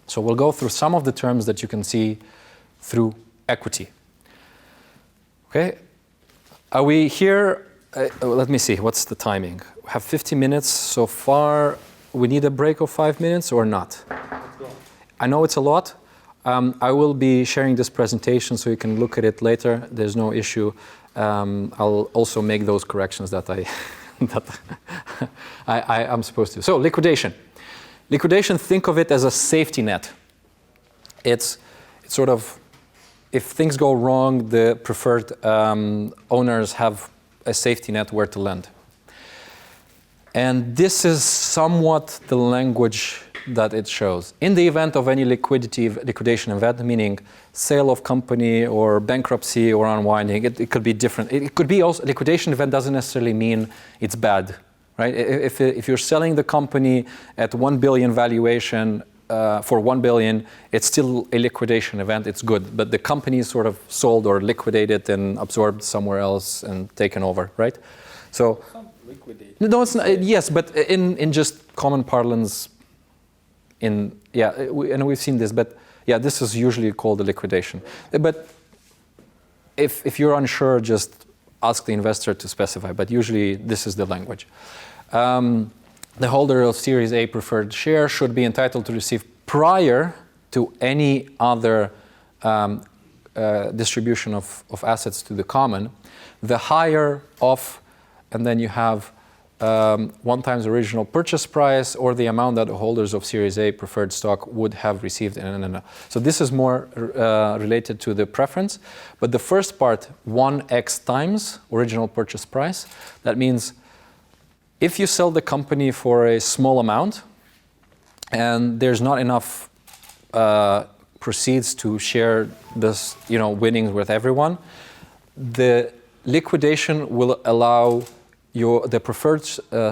S1: So we'll go through some of the terms that you can see through equity. Okay. Are we here? Let me see, what's the timing? We have 50 minutes so far. We need a break of 5 minutes or not?
S5: Let's go.
S1: I know it's a lot. I will be sharing this presentation so you can look at it later. There's no issue. I'll also make those corrections that I'm supposed to. So liquidation. Liquidation, think of it as a safety net. It's sort of, if things go wrong, the preferred owners have a safety net where to lend. And this is somewhat the language that it shows. In the event of any liquidation event, meaning sale of company or bankruptcy or unwinding, it could be different. It could be also, liquidation event doesn't necessarily mean it's bad, right? If you're selling the company at 1 billion valuation for 1 billion, it's still a liquidation event, it's good. But the company is sort of sold or liquidated and absorbed somewhere else and taken over, right? So, no, it's not, yes, but in just common parlance, and we've seen this, but yeah, this is usually called a liquidation. But if you're unsure, just ask the investor to specify, but usually this is the language. The holder of Series A preferred share should be entitled to receive prior to any other distribution of assets to the common, the higher of, and then you have 1 times original purchase price or the amount that the holders of Series A preferred stock would have received. So this is more related to the preference. But the first part, 1x times original purchase price, that means if you sell the company for a small amount and there's not enough proceeds to share this, winnings with everyone, the liquidation will allow the preferred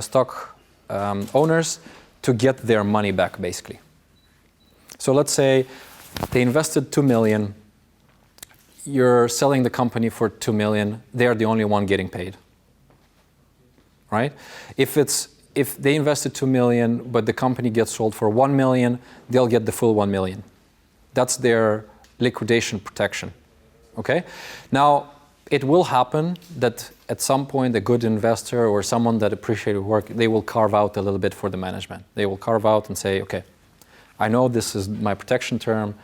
S1: stock owners to get their money back, basically. So let's say they invested 2 million. You're selling the company for 2 million. They're the only one getting paid, right? If they invested 2 million, but the company gets sold for 1 million, they'll get the full 1 million. That's their liquidation protection, okay? Now, it will happen that at some point a good investor or someone that appreciates work, they will carve out a little bit for the management. They will carve out and say, okay, I know this is my protection term,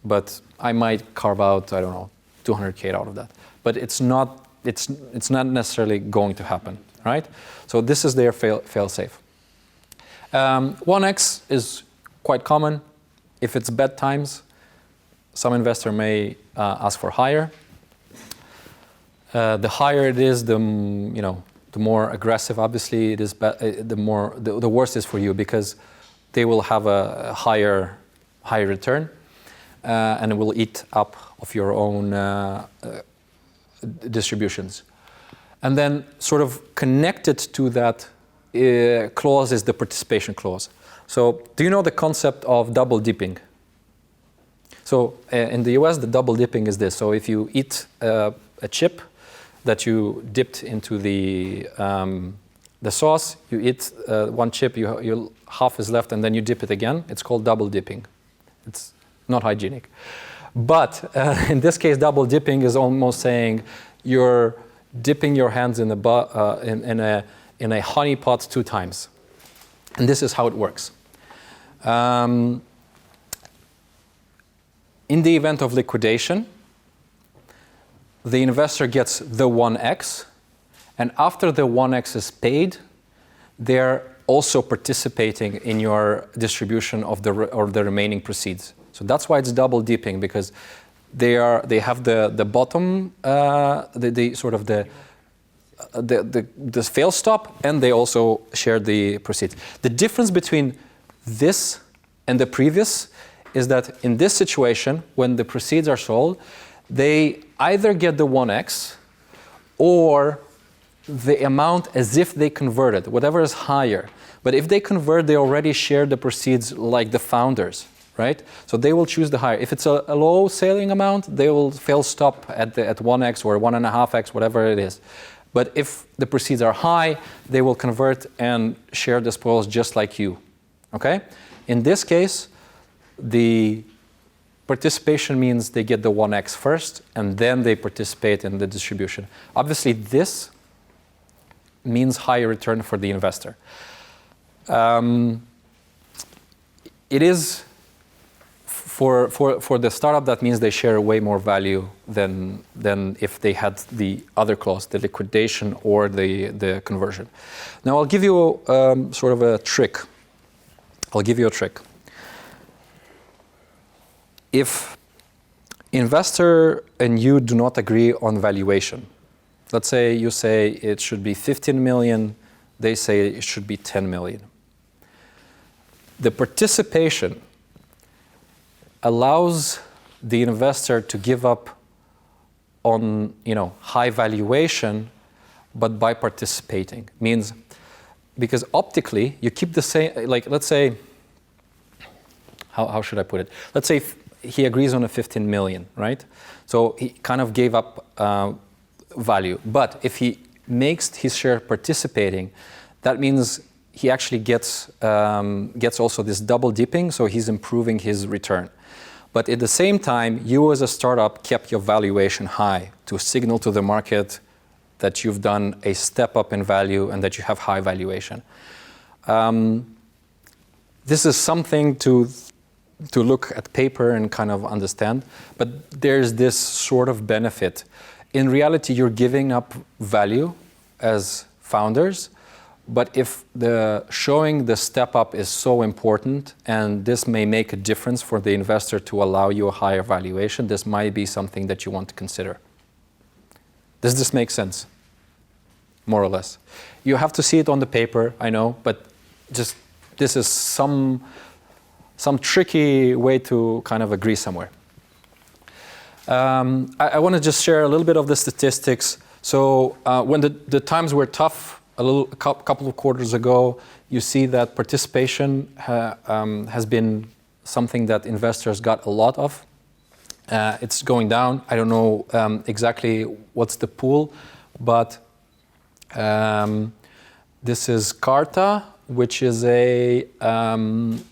S1: but I might carve out, I don't know, 200K out of that. But it's not necessarily going to happen, right? So this is their fail-safe. 1x is quite common. If it's bad times, some investor may ask for higher. The higher it is, the more aggressive. Obviously, it is. The worse is for you because they will have a higher return, and it will eat up of your own distributions. And then, sort of connected to that clause is the participation clause. So, do you know the concept of double dipping? So, in the US, the double dipping is this. So, if you eat a chip that you dipped into the sauce, you eat one chip, half is left, and then you dip it again. It's called double dipping. It's not hygienic. But in this case, double dipping is almost saying you're dipping your hands in a honey pot 2 times. And this is how it works. In the event of liquidation, the investor gets the 1x, and after the 1x is paid, they're also participating in your distribution of the remaining proceeds. So that's why it's double dipping, because they have the bottom, the fail stop, and they also share the proceeds. The difference between this and the previous is that in this situation, when the proceeds are sold, they either get the 1x or the amount as if they converted, whatever is higher. But if they convert, they already share the proceeds like the founders, right? So they will choose the higher. If it's a low selling amount, they will fail stop at 1x or 1.5x, whatever it is. But if the proceeds are high, they will convert and share the spoils just like you, okay? In this case, the participation means they get the 1x first, and then they participate in the distribution. Obviously, this means higher return for the investor. It is, for the startup, that means they share way more value than if they had the other clause, the liquidation or the conversion. Now, I'll give you sort of a trick. If investor and you do not agree on valuation, let's say you say it should be 15 million, they say it should be 10 million. The participation allows the investor to give up on, high valuation, but by participating. Means, because optically, you keep the same, like, let's say, how should I put it? Let's say he agrees on a 15 million, right? So he kind of gave up value. But if he makes his share participating, that means he actually gets also this double dipping, so he's improving his return. But at the same time, you as a startup kept your valuation high to signal to the market that you've done a step up in value and that you have high valuation. This is something to look at paper and kind of understand, but there's this sort of benefit. In reality, you're giving up value as founders, but if showing the step up is so important, and this may make a difference for the investor to allow you a higher valuation, this might be something that you want to consider. Does this make sense? More or less. You have to see it on the paper, I know, but just this is some tricky way to kind of agree somewhere. I want to just share a little bit of the statistics. So when the times were tough, a couple of quarters ago, you see that participation has been something that investors got a lot of. It's going down. I don't know exactly what's the pool, but this is Carta, which is a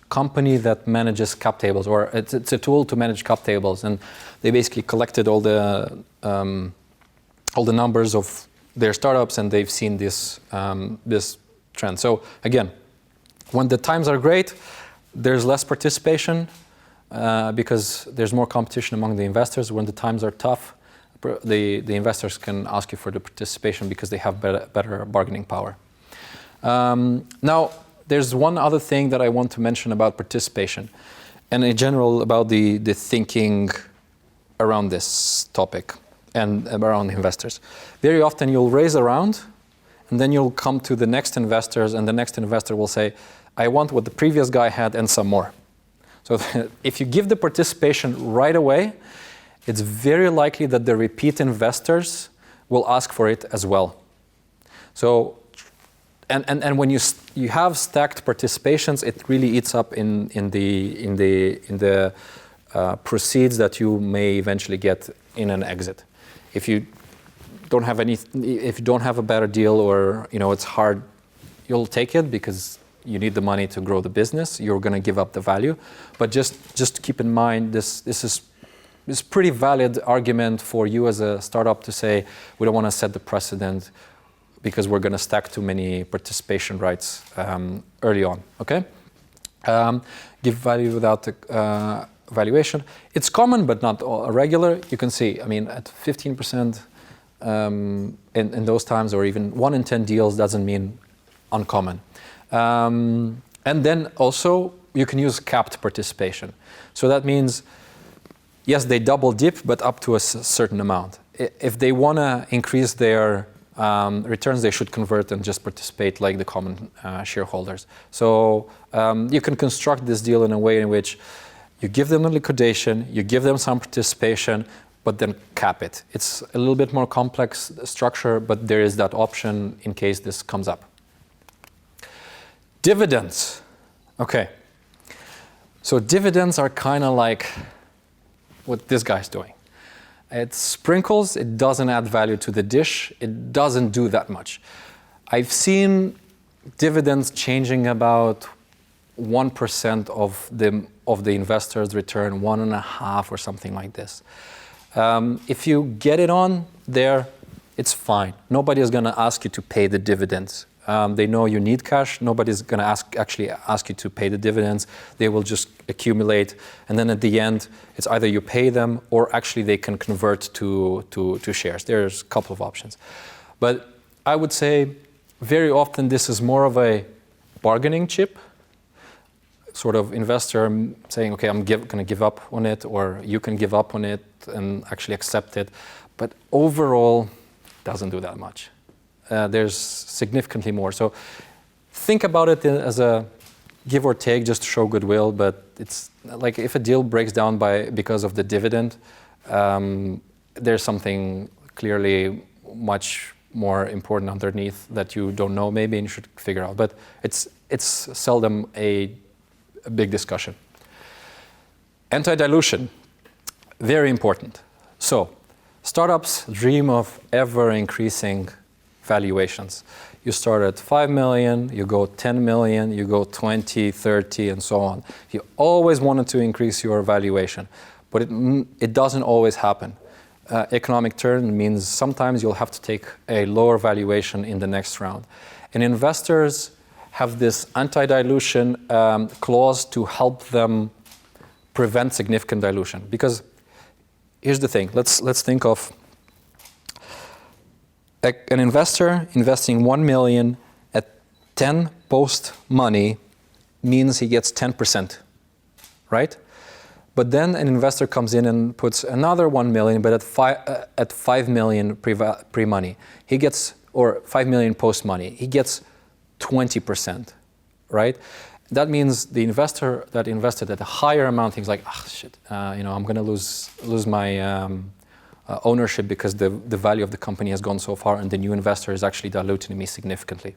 S1: company that manages cap tables, or it's a tool to manage cap tables, and they basically collected all the numbers of their startups, and they've seen this trend. So again, when the times are great, there's less participation because there's more competition among the investors. When the times are tough, the investors can ask you for the participation because they have better bargaining power. Now, there's one other thing that I want to mention about participation, and in general about the thinking around this topic and around investors. Very often you'll raise a round, and then you'll come to the next investors, and the next investor will say, I want what the previous guy had and some more. So if you give the participation right away, it's very likely that the repeat investors will ask for it as well. So, and when you have stacked participations, it really eats up in the proceeds that you may eventually get in an exit. If you don't have a better deal, or it's hard, you'll take it because you need the money to grow the business. You're going to give up the value, but just keep in mind this is pretty valid argument for you as a startup to say we don't want to set the precedent because we're going to stack too many participation rights early on. Okay, give value without valuation. It's common, but not regular. You can see, I mean, at 15% in those times, or even 1 in 10 deals doesn't mean uncommon. And then also you can use capped participation. So that means, yes, they double dip, but up to a certain amount. If they want to increase their returns, they should convert and just participate like the common shareholders. So you can construct this deal in a way in which you give them a liquidation, you give them some participation, but then cap it. It's a little bit more complex structure, but there is that option in case this comes up. Dividends. Okay. So dividends are kind of like what this guy's doing. It sprinkles, it doesn't add value to the dish, it doesn't do that much. I've seen dividends changing about 1% of the investor's return, 1.5% or something like this. If you get it on there, it's fine. Nobody is going to ask you to pay the dividends. They know you need cash. Nobody's going to actually ask you to pay the dividends. They will just accumulate, and then at the end, it's either you pay them or actually they can convert to shares. There's a couple of options, but I would say very often this is more of a bargaining chip. Sort of investor saying, okay, I'm going to give up on it, or you can give up on it and actually accept it. But overall, doesn't do that much. There's significantly more. So think about it as a give or take just to show goodwill, but it's like if a deal breaks down because of the dividend, there's something clearly much more important underneath that you don't know maybe and you should figure out. But it's seldom a big discussion. Anti-dilution, very important. So startups dream of ever-increasing valuations. You start at 5 million, you go 10 million, you go 20, 30, and so on. You always wanted to increase your valuation, but it doesn't always happen. Economic turn means sometimes you'll have to take a lower valuation in the next round. And investors have this anti-dilution clause to help them prevent significant dilution. Because here's the thing, let's think of an investor investing 1 million at 10 post-money means he gets 10%, right? But then an investor comes in and puts another 1 million, but at 5 million pre-money. He gets, or 5 million post-money, he gets 20%, right? That means the investor that invested at a higher amount thinks like, ah, shit, I'm going to lose my ownership because the value of the company has gone so far, and the new investor is actually diluting me significantly.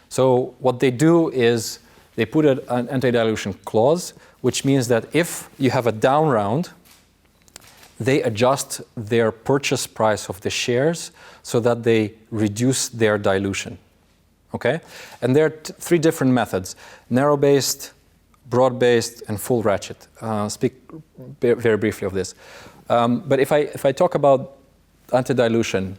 S1: So what they do is they put an anti-dilution clause, which means that if you have a down round, they adjust their purchase price of the shares so that they reduce their dilution. Okay? And there are three different methods: narrow-based, broad-based, and full ratchet. Speak very briefly of this. But if I talk about anti-dilution,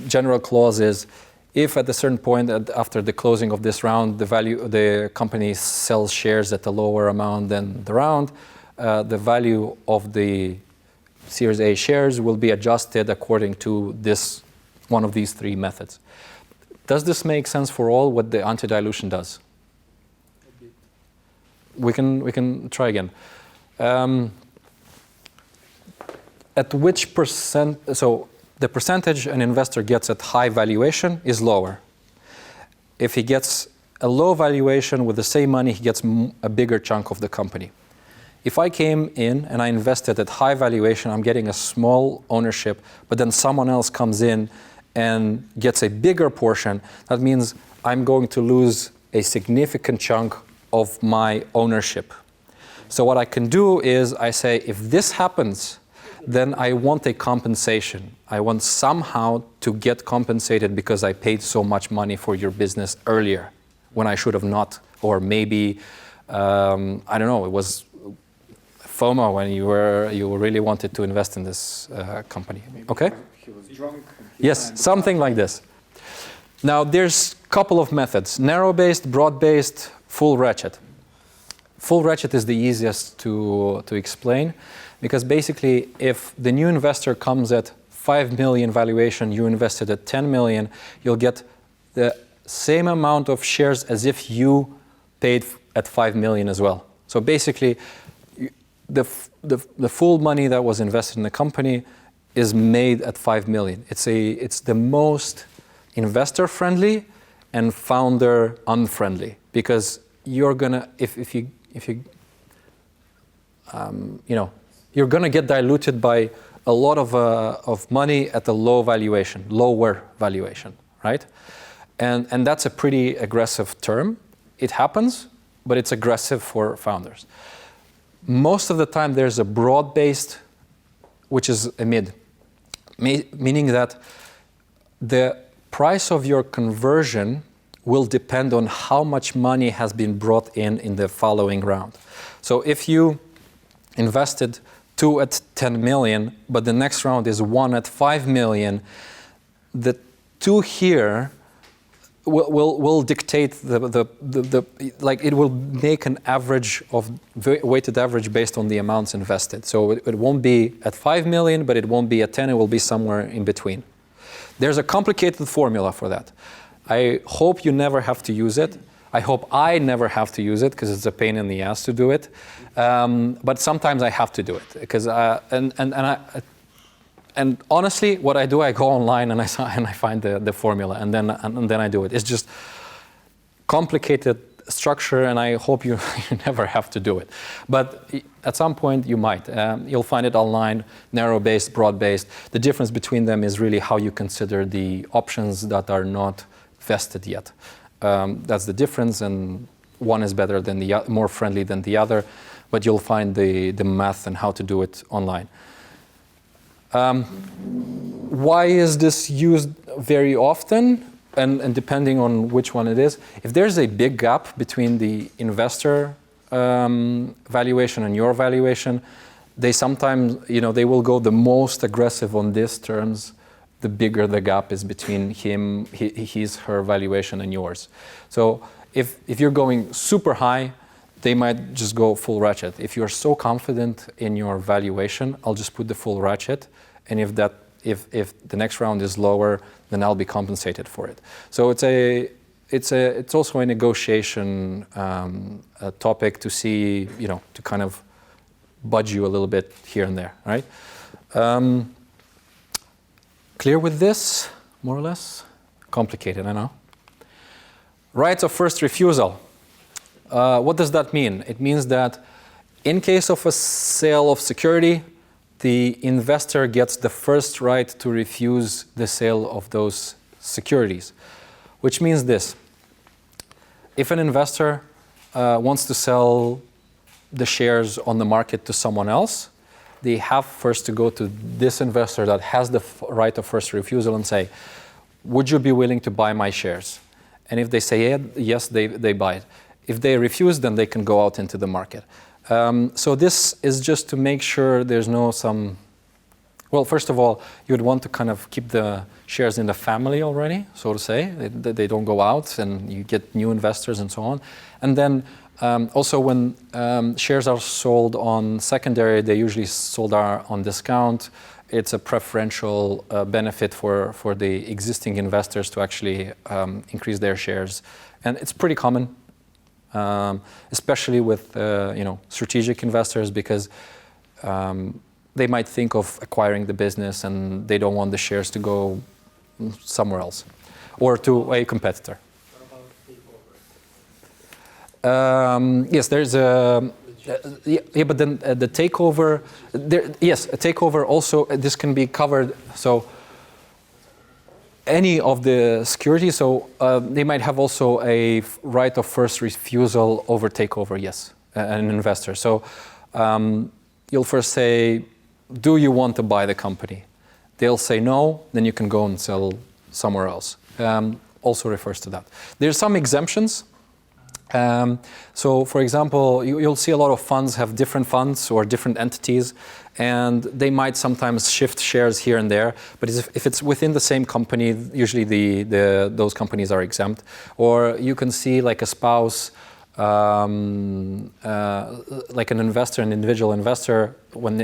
S1: general clause is if at a certain point after the closing of this round, the company sells shares at a lower amount than the round, the value of the Series A shares will be adjusted according to this one of these three methods. Does this make sense for all what the anti-dilution does? We can try again. At which percent, so the percentage an investor gets at high valuation is lower. If he gets a low valuation with the same money, he gets a bigger chunk of the company. If I came in and I invested at high valuation, I'm getting a small ownership, but then someone else comes in and gets a bigger portion, that means I'm going to lose a significant chunk of my ownership. So what I can do is I say, if this happens, then I want a compensation. I want somehow to get compensated because I paid so much money for your business earlier when I should have not. Or maybe, I don't know, it was FOMO when you really wanted to invest in this company. Okay?
S2: He was drunk.
S1: Yes, something like this. Now there's a couple of methods: narrow-based, broad-based, full ratchet. Full ratchet is the easiest to explain, because basically if the new investor comes at 5 million valuation, you invested at 10 million, you'll get the same amount of shares as if you paid at 5 million as well. So basically the full money that was invested in the company is made at 5 million. It's the most investor friendly and founder unfriendly, because you're gonna you're gonna get diluted by a lot of money at a lower valuation, right? And that's a pretty aggressive term. It happens, but it's aggressive for founders. Most of the time there's a broad-based, which is a mid, meaning that the price of your conversion will depend on how much money has been brought in the following round. So if you invested 2 at 10 million, but the next round is 1 at 5 million, the 2 here will dictate like it will make an average of weighted average based on the amounts invested. So it won't be at 5 million, but it won't be at 10, it will be somewhere in between. There's a complicated formula for that. I hope you never have to use it. I hope I never have to use it because it's a pain in the ass to do it. But sometimes I have to do it because and honestly, what I do, I go online and I find the formula and then I do it. It's just complicated structure, and I hope you, you never have to do it. But at some point you might. You'll find it online, narrow-based, broad-based. The difference between them is really how you consider the options that are not vested yet. That's the difference, and one is better than the more friendly than the other, but you'll find the math and how to do it online. Why is this used very often? And depending on which one it is, if there's a big gap between the investor valuation and your valuation, they sometimes, they will go the most aggressive on these terms, the bigger the gap is between her valuation and yours. So if you're going super high, they might just go full ratchet. If you're so confident in your valuation, I'll just put the full ratchet, and if the next round is lower, then I'll be compensated for it. So it's also a negotiation topic to see, to kind of budge you a little bit here and there, right? Clear with this, more or less? Complicated, I know. Rights of first refusal. What does that mean? It means that in case of a sale of security, the investor gets the first right to refuse the sale of those securities, which means this. If an investor wants to sell the shares on the market to someone else, they have first to go to this investor that has the right of first refusal and say, would you be willing to buy my shares? And if they say yes, they buy it. If they refuse, then they can go out into the market. So this is just to make sure there's no well, first of all, you would want to kind of keep the shares in the family already, so to say. They don't go out and you get new investors and so on. And then also when shares are sold on secondary, they usually sold on discount. It's a preferential benefit for the existing investors to actually increase their shares. And it's pretty common. Especially with strategic investors, because they might think of acquiring the business and they don't want the shares to go somewhere else or to a competitor. Yes, there's a but then the takeover. Yes, a takeover also. This can be covered. So. Any of the securities, so they might have also a right of first refusal over takeover, yes, an investor. So you'll first say, do you want to buy the company? They'll say no, then you can go and sell somewhere else. Also refers to that. There's some exemptions. So for example, you'll see a lot of funds have different funds or different entities, and they might sometimes shift shares here and there. But if it's within the same company, usually those companies are exempt. Or you can see like a spouse, like an investor, an individual investor, when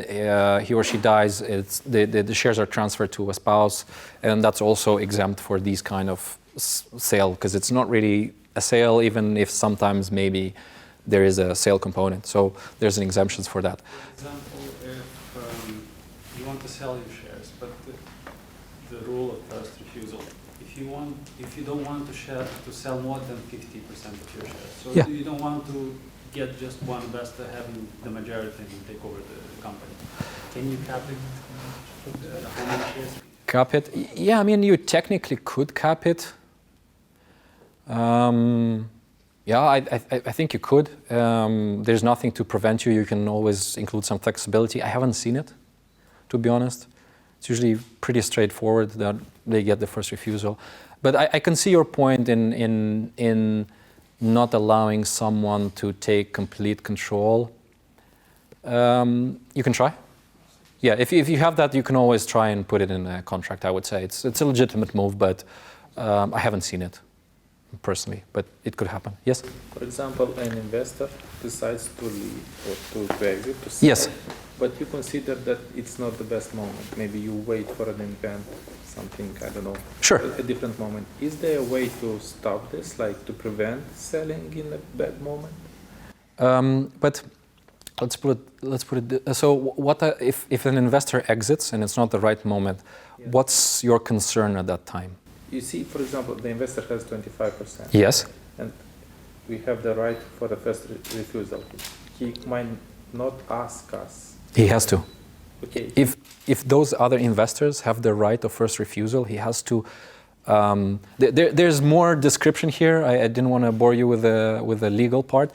S1: he or she dies, the shares are transferred to a spouse, and that's also exempt for these kind of sale, because it's not really a sale, even if sometimes maybe there is a sale component. So there's an exemptions for that.
S8: For example, if you want to sell your shares, but the rule of first refusal, if you don't want to sell more than 50% of your shares, so
S1: yeah.
S8: You don't want to get just one investor having the majority and take over the company. Can you cap it? How many shares?
S1: Cap it? Yeah, I mean, you technically could cap it. Yeah, I think you could. There's nothing to prevent you. You can always include some flexibility. I haven't seen it, to be honest. It's usually pretty straightforward that they get the first refusal. But I can see your point in not allowing someone to take complete control. You can try. Yeah, if you have that, you can always try and put it in a contract, I would say. It's a legitimate move, but I haven't seen it personally, but it could happen. Yes?
S9: For example, an investor decides to leave or to exit, to sell,
S1: yes.
S9: But you consider that it's not the best moment. Maybe you wait for an event, something, I don't know,
S1: sure.
S9: A different moment. Is there a way to stop this, like to prevent selling in a bad moment?
S1: But let's put it. So, what if an investor exits and it's not the right moment? Yeah. What's your concern at that time?
S9: You see, for example, the investor has 25%.
S1: Yes.
S9: And we have the right for the first refusal. He might not ask us.
S1: He has to.
S9: Okay.
S1: If those other investors have the right of first refusal, he has to. There's more description here. I didn't want to bore you with the legal part,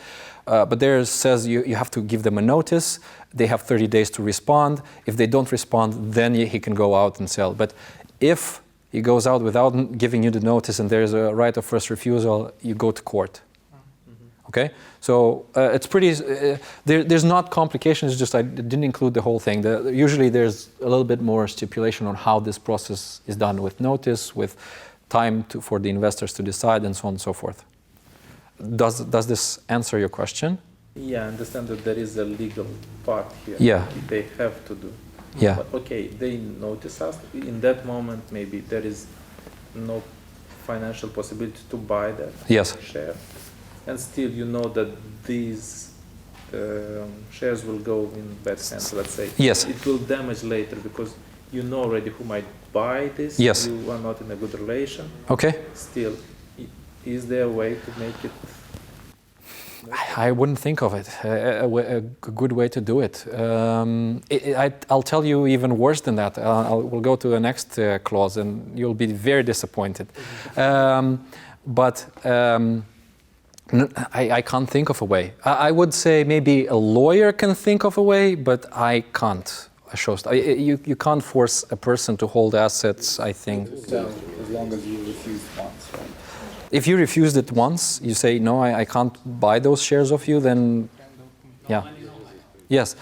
S1: but there says you have to give them a notice. They have 30 days to respond. If they don't respond, then he can go out and sell. But if he goes out without giving you the notice and there's a right of first refusal, you go to court. Okay, so it's pretty. There's not complications. It's just I didn't include the whole thing. Usually there's a little bit more stipulation on how this process is done, with notice, with time for the investors to decide, and so on and so forth. Does this answer your question?
S9: Yeah, I understand that there is a legal part here.
S1: Yeah.
S9: They have to do.
S1: Yeah.
S9: But okay, they notice us. In that moment, maybe there is no financial possibility to buy that
S1: Yes.
S9: share. And still you know that these shares will go in bad hands, let's say.
S1: Yes.
S9: It will damage later because you know already who might buy this.
S1: Yes.
S9: You are not in a good relation.
S1: Okay.
S9: Still, is there a way to make it?
S1: I wouldn't think of it. A good way to do it. I'll tell you even worse than that. We'll go to the next clause, and you'll be very disappointed. I can't think of a way. I would say maybe a lawyer can think of a way, but I can't. You can't force a person to hold assets, I think.
S2: So, as long as you refuse once, right?
S1: If you refused it once, you say, no, I can't buy those shares of you, then, yeah. Yes.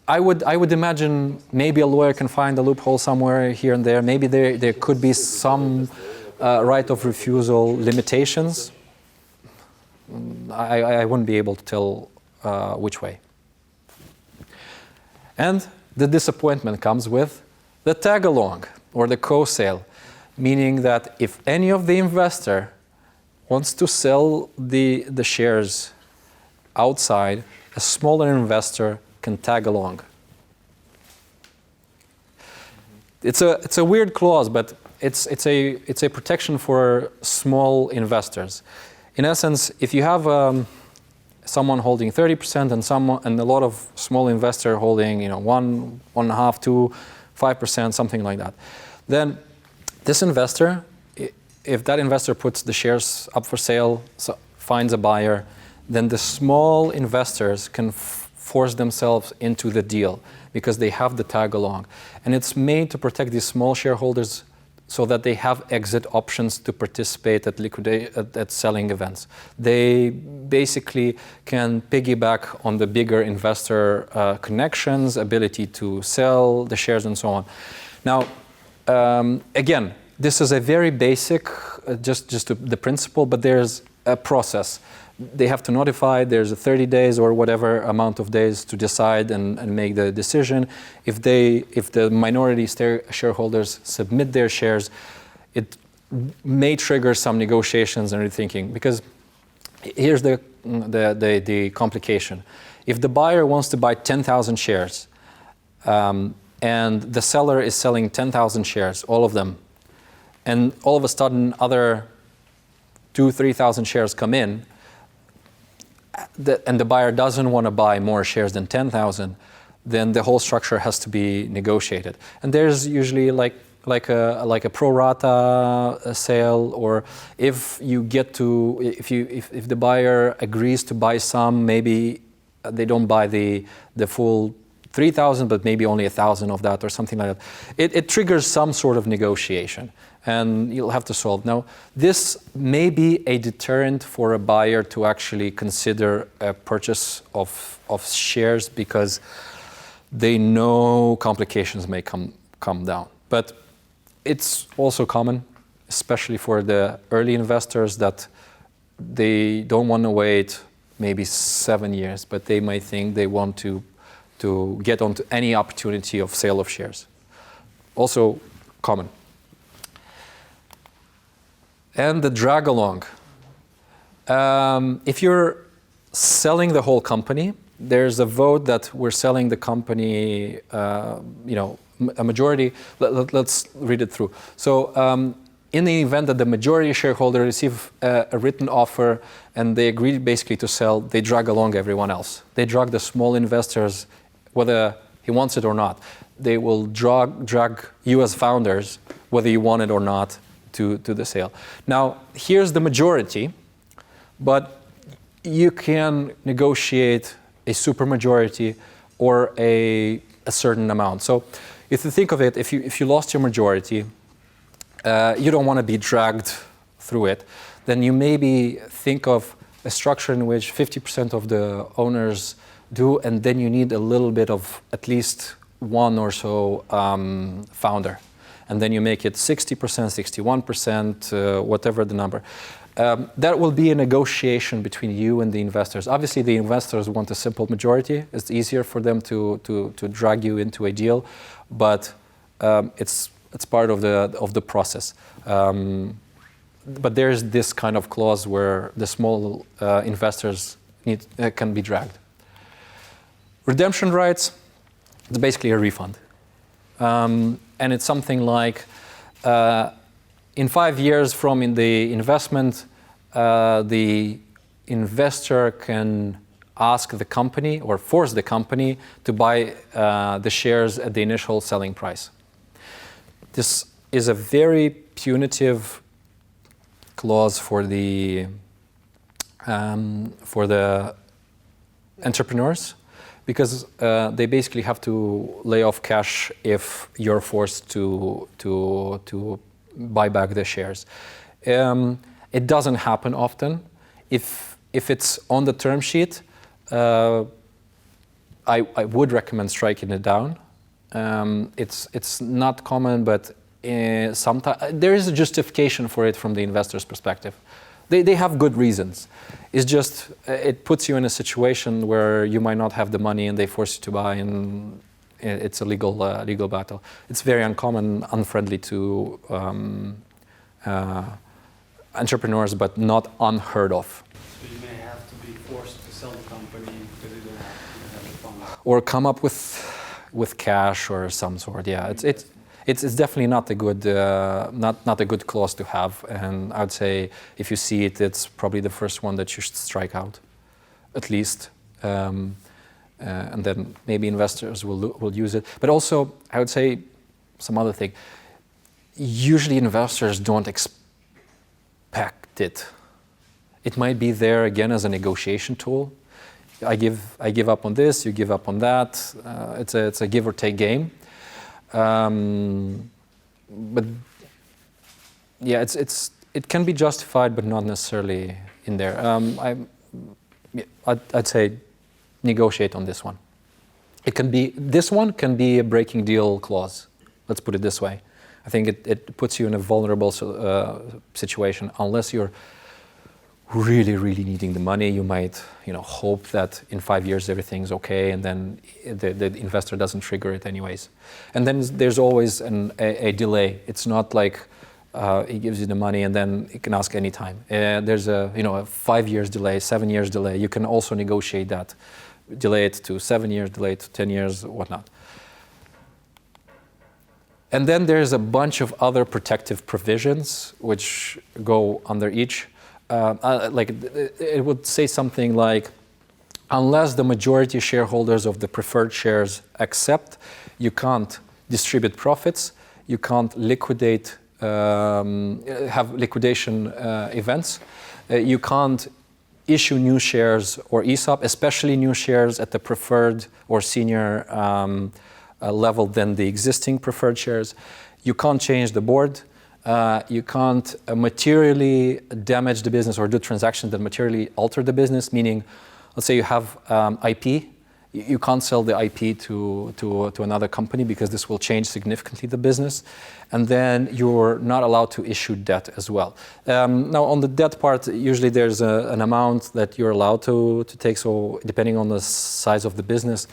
S1: I would imagine maybe a lawyer can find a loophole somewhere here and there. Maybe there could be some right of refusal limitations. I wouldn't be able to tell which way. And the disappointment comes with the tag-along or the co-sale, meaning that if any of the investor wants to sell the shares outside, a smaller investor can tag along. It's a weird clause, but it's a protection for small investors. In essence, if you have someone holding 30% and a lot of small investor holding 1.5%, 2%, 5%, something like that, then this investor, if that investor puts the shares up for sale, finds a buyer, then the small investors can force themselves into the deal because they have the tag along. And it's made to protect these small shareholders so that they have exit options to participate at selling events. They basically can piggyback on the bigger investor connections, ability to sell the shares and so on. Now, again, this is a very basic, just the principle, but there's a process. They have to notify, there's a 30 days or whatever amount of days to decide and make the decision. If the minority shareholders submit their shares, it may trigger some negotiations and rethinking, because here's the complication. If the buyer wants to buy 10,000 shares, and the seller is selling 10,000 shares, all of them, and all of a sudden other 2,000-3,000 shares come in, and the buyer doesn't want to buy more shares than 10,000, then the whole structure has to be negotiated. And there's usually like a pro rata sale, or if the buyer agrees to buy some, maybe they don't buy the full 3,000, but maybe only 1,000 of that or something like that. It triggers some sort of negotiation, and you'll have to solve. Now, this may be a deterrent for a buyer to actually consider a purchase of shares, because they know complications may come down. But it's also common, especially for the early investors, that they don't want to wait maybe 7 years, but they might think they want to get onto any opportunity of sale of shares. Also common. And the drag along. If you're selling the whole company, there's a vote that we're selling the company, a majority. Let's read it through. So in the event that the majority shareholder receive a written offer and they agree basically to sell, they drag along everyone else. They drag the small investors, whether he wants it or not. They will drag you as founders, whether you want it or not, to the sale. Now, here's the majority, but you can negotiate a supermajority or a certain amount. So if you think of it, if you lost your majority, you don't want to be dragged through it, then you maybe think of a structure in which 50% of the owners do, and then you need a little bit of at least one or so founder. And then you make it 60%, 61%, whatever the number. That will be a negotiation between you and the investors. Obviously, the investors want a simple majority. It's easier for them to drag you into a deal, but it's part of the process. But there's this kind of clause where the small investors can be dragged. Redemption rights, it's basically a refund. And it's something like, in 5 years from the investment, the investor can ask the company or force the company to buy the shares at the initial selling price. This is a very punitive clause for the entrepreneurs, because they basically have to lay off cash if you're forced to buy back the shares. It doesn't happen often. If it's on the term sheet, I would recommend striking it down. It's not common, but sometimes there is a justification for it from the investor's perspective. They have good reasons. It's just it puts you in a situation where you might not have the money and they force you to buy, and it's a legal battle. It's very uncommon, unfriendly to entrepreneurs, but not unheard of.
S8: So you may have to be forced to sell the company because you don't have the funds.
S1: Or come up with cash or some sort. Yeah, it's definitely not a good not a good clause to have. And I would say if you see it, it's probably the first one that you should strike out, at least. And then maybe investors will use it. But also, I would say some other thing. Usually investors don't expect it. It might be there again as a negotiation tool. I give up on this, you give up on that. It's a give or take game. But yeah, it can be justified, but not necessarily in there. I'd say negotiate on this one. This one can be a breaking deal clause. Let's put it this way. I think it puts you in a vulnerable situation. Unless you're really, really needing the money, you might, hope that in 5 years everything's okay, and then the investor doesn't trigger it anyways. And then there's always a delay. It's not like he gives you the money and then he can ask any time. There's a 5 years delay, 7 years delay. You can also negotiate that, delay it to 7 years, delay it to 10 years, whatnot. And then there's a bunch of other protective provisions which go under each. It would say something like, unless the majority shareholders of the preferred shares accept, you can't distribute profits, you can't liquidate, have liquidation events, you can't issue new shares or ESOP, especially new shares at the preferred or senior level than the existing preferred shares. You can't change the board. You can't materially damage the business or do transactions that materially alter the business, meaning, let's say you have IP, you can't sell the IP to another company because this will change significantly the business. And then you're not allowed to issue debt as well. Now on the debt part, usually there's an amount that you're allowed to take. So depending on the size of the business,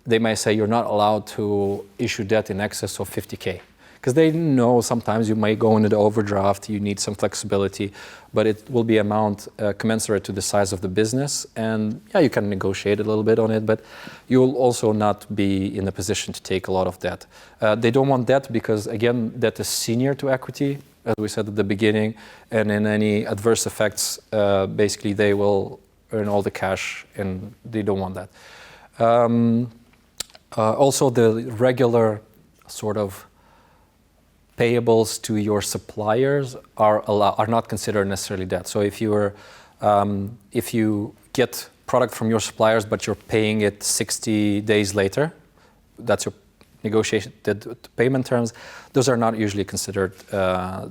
S1: they may say you're not allowed to issue debt in excess of 50K. Because they know sometimes you might go into the overdraft, you need some flexibility, but it will be amount commensurate to the size of the business. And yeah, you can negotiate a little bit on it, but you'll also not be in a position to take a lot of debt. They don't want debt because, again, debt is senior to equity. as we said at the beginning, and in any adverse effects, basically they will earn all the cash, and they don't want that. Also, the regular sort of payables to your suppliers are not considered necessarily debt. So if you get product from your suppliers, but you're paying it 60 days later, that's your negotiated payment terms. Those are not usually considered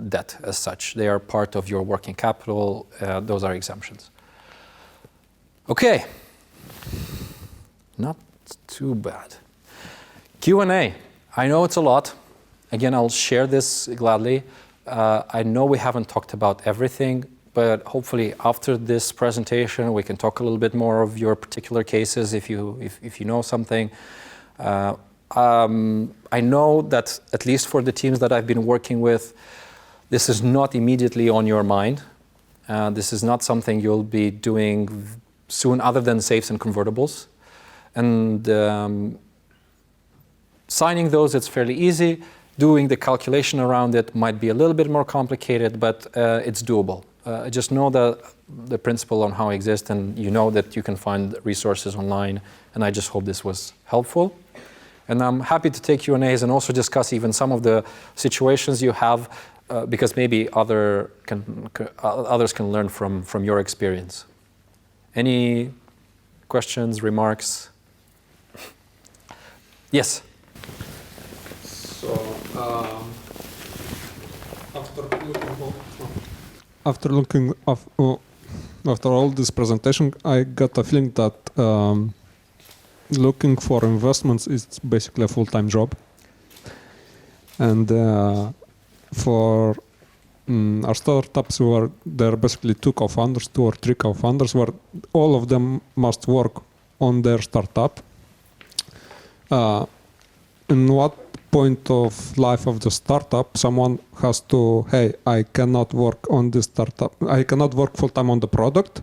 S1: debt as such. They are part of your working capital. Those are exemptions. Okay, not too bad. Q&A. I know it's a lot. Again, I'll share this gladly. I know we haven't talked about everything, but hopefully after this presentation, we can talk a little bit more of your particular cases if you know something. I know that at least for the teams that I've been working with, this is not immediately on your mind. This is not something you'll be doing soon other than safes and convertibles. And signing those, it's fairly easy. Doing the calculation around it might be a little bit more complicated, but it's doable. Just know the principle on how it exists, and you know that you can find resources online, and I just hope this was helpful. And I'm happy to take Q&As and also discuss even some of the situations you have, because maybe others can learn from your experience. Any questions, remarks? Yes?
S10: So, after all this presentation, I got a feeling that looking for investments is basically a full-time job. And for our startups, there are basically two or three co-founders, where all of them must work on their startup. In what point of life of the startup someone has to, hey, I cannot work on this startup, I cannot work full-time on the product,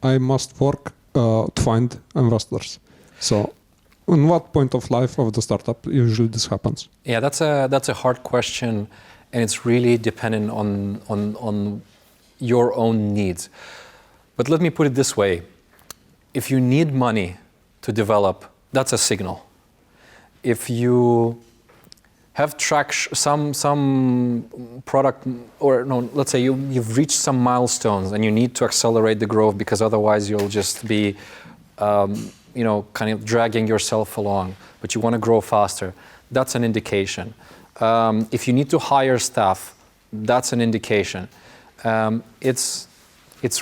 S10: I must work to find investors. So in what point of life of the startup usually this happens?
S1: Yeah, that's a hard question, and it's really dependent on your own needs. But let me put it this way. If you need money to develop, that's a signal. If you have some product, or no, let's say you've reached some milestones and you need to accelerate the growth because otherwise you'll just be kind of dragging yourself along, but you want to grow faster, that's an indication. If you need to hire staff, that's an indication. It's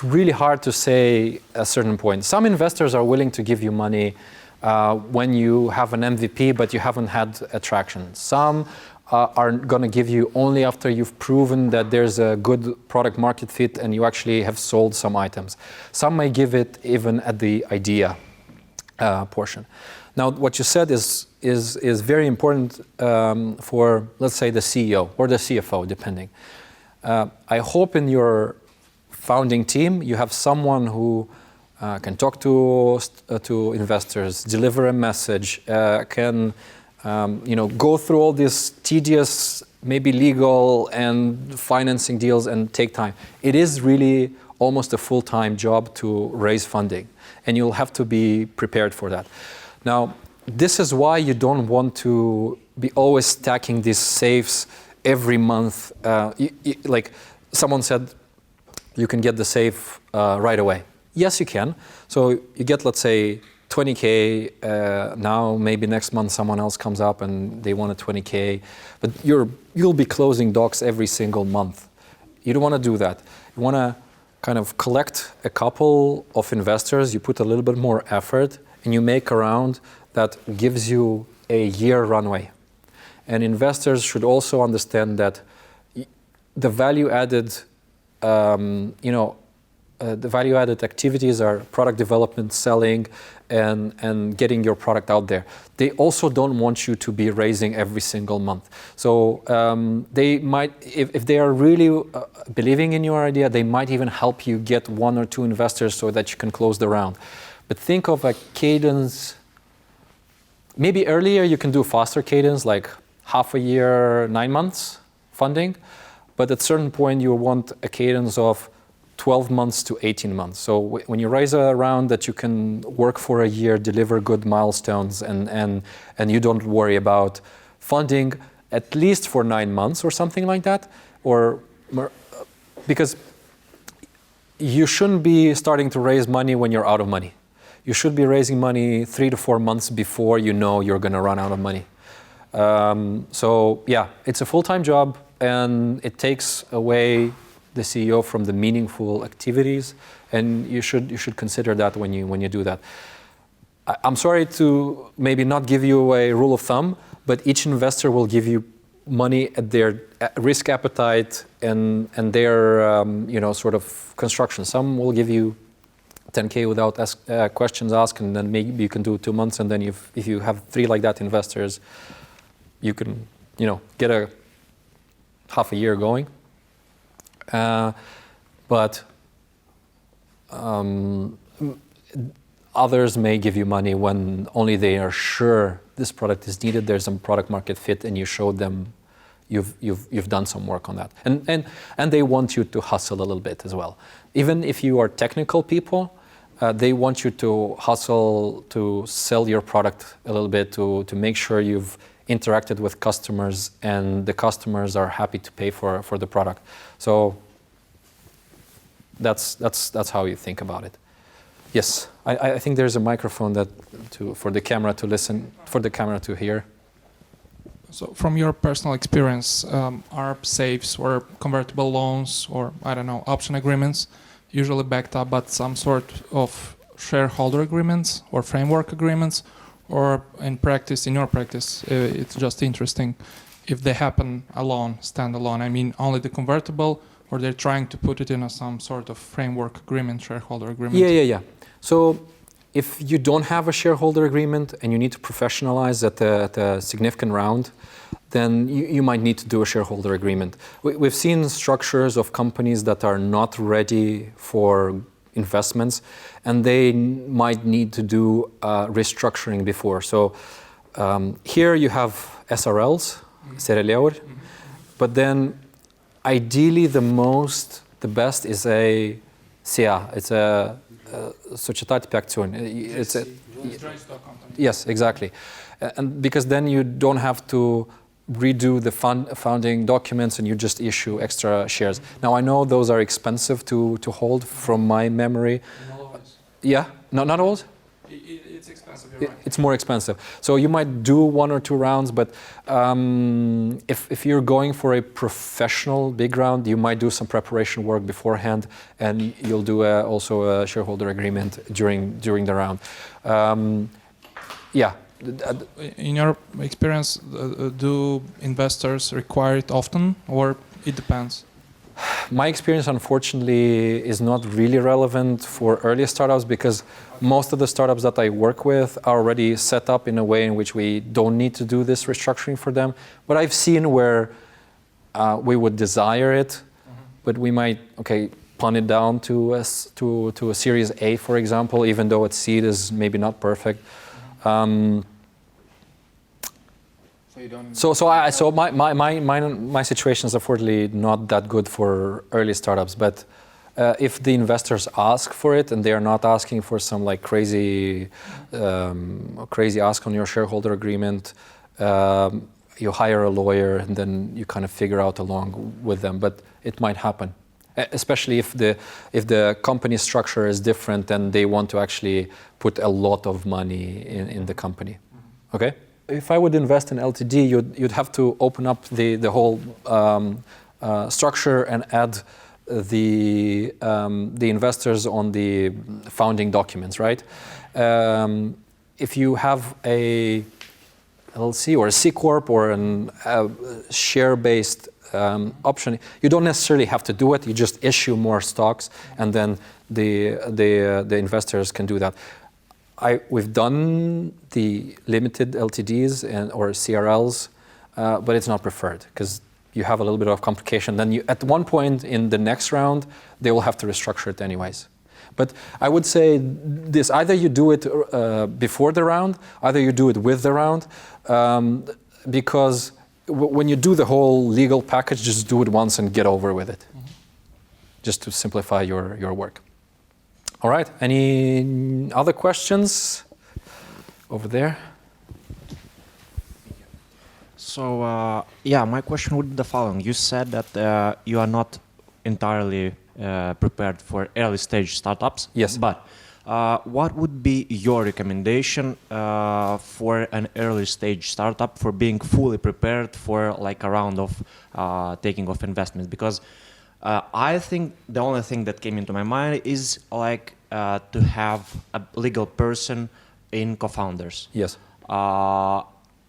S1: really hard to say at a certain point. Some investors are willing to give you money when you have an MVP, but you haven't had attraction. Some are going to give you only after you've proven that there's a good product market fit and you actually have sold some items. Some may give it even at the idea portion. Now, what you said is very important for, let's say, the CEO or the CFO, depending. I hope in your founding team you have someone who can talk to investors, deliver a message, can go through all these tedious, maybe legal and financing deals and take time. It is really almost a full-time job to raise funding, and you'll have to be prepared for that. Now, this is why you don't want to be always stacking these safes every month. Like someone said, you can get the safe right away. Yes, you can. So you get, let's say, 20K now, maybe next month someone else comes up and they want a 20K, but you'll be closing docs every single month. You don't want to do that. You want to kind of collect a couple of investors, you put a little bit more effort, and you make a round that gives you a year runway. And investors should also understand that the value-added the value-added activities are product development, selling, and getting your product out there. They also don't want you to be raising every single month. So they might, if they are really believing in your idea, they might even help you get 1 or 2 investors so that you can close the round. But think of a cadence. Maybe earlier you can do faster cadence, like half a year, 9 months funding. but at a certain point you want a cadence of 12 months to 18 months. So when you raise a round that you can work for a year, deliver good milestones, and you don't worry about funding at least for 9 months or something like that, or because you shouldn't be starting to raise money when you're out of money. You should be raising money 3 to 4 months before you know you're going to run out of money. So yeah, it's a full-time job, and it takes away the CEO from the meaningful activities, and you should consider that when you do that. I'm sorry to maybe not give you a rule of thumb, but each investor will give you money at their risk appetite and their sort of construction. Some will give you 10K without questions asked, and then maybe you can do 2 months, and then if you have 3 like that investors, you can get a half a year going. But others may give you money when only they are sure this product is needed, there's some product market fit, and you showed them you've done some work on that. And they want you to hustle a little bit as well. Even if you are technical people, they want you to hustle to sell your product a little bit, to make sure you've interacted with customers and the customers are happy to pay for the product. So that's how you think about it. Yes, I think there's a microphone for the camera to listen, for the camera to hear.
S11: So from your personal experience, are safes or convertible loans or, I don't know, option agreements usually backed up by some sort of shareholder agreements or framework agreements? Or in your practice, it's just interesting if they happen alone, standalone? I mean, only the convertible, or they're trying to put it in some sort of framework agreement, shareholder agreement?
S1: Yeah. So if you don't have a shareholder agreement and you need to professionalize at a significant round, then you might need to do a shareholder agreement. We've seen structures of companies that are not ready for investments, and they might need to do restructuring before. So here you have SRLs, SRL, but then ideally the best is a CA. It's a Societate pe Acțiuni. It's a
S11: joint stock company.
S1: Yes, exactly. And because then you don't have to redo the founding documents and you just issue extra shares. Now I know those are expensive to hold from my memory.
S11: Not always.
S1: Yeah, not always?
S11: It's expensive, you're right.
S1: It's more expensive. So you might do 1 or 2 rounds, but if you're going for a professional big round, you might do some preparation work beforehand, and you'll do also a shareholder agreement during the round. Yeah.
S11: In your experience, do investors require it often, or it depends?
S1: My experience, unfortunately, is not really relevant for early startups, because most of the startups that I work with are already set up in a way in which we don't need to do this restructuring for them. But I've seen where we would desire it, but we might, punt it down to a Series A, for example, even though its seed is maybe not perfect. So my situation is unfortunately not that good for early startups. But if the investors ask for it and they are not asking for some crazy ask on your shareholder agreement, you hire a lawyer and then you kind of figure out along with them. But it might happen, especially if the company structure is different and they want to actually put a lot of money in the company. Okay. If I would invest in LTD, you'd have to open up the whole structure and add the investors on the founding documents, right? If you have a LLC or a C Corp or a share-based option, you don't necessarily have to do it. You just issue more stocks, and then the investors can do that. We've done the limited LTDs or CRLs, but it's not preferred because you have a little bit of complication. Then at one point in the next round, they will have to restructure it anyways. But I would say this: either you do it before the round, either you do it with the round, because when you do the whole legal package, just do it once and get over with it, just to simplify your work. All right, any other questions over there?
S12: So, yeah, my question would be the following. You said that you are not entirely prepared for early stage startups.
S1: Yes.
S12: But what would be your recommendation for an early stage startup for being fully prepared for like a round of taking of investment? Because I think the only thing that came into my mind is like to have a legal person in co-founders.
S1: Yes.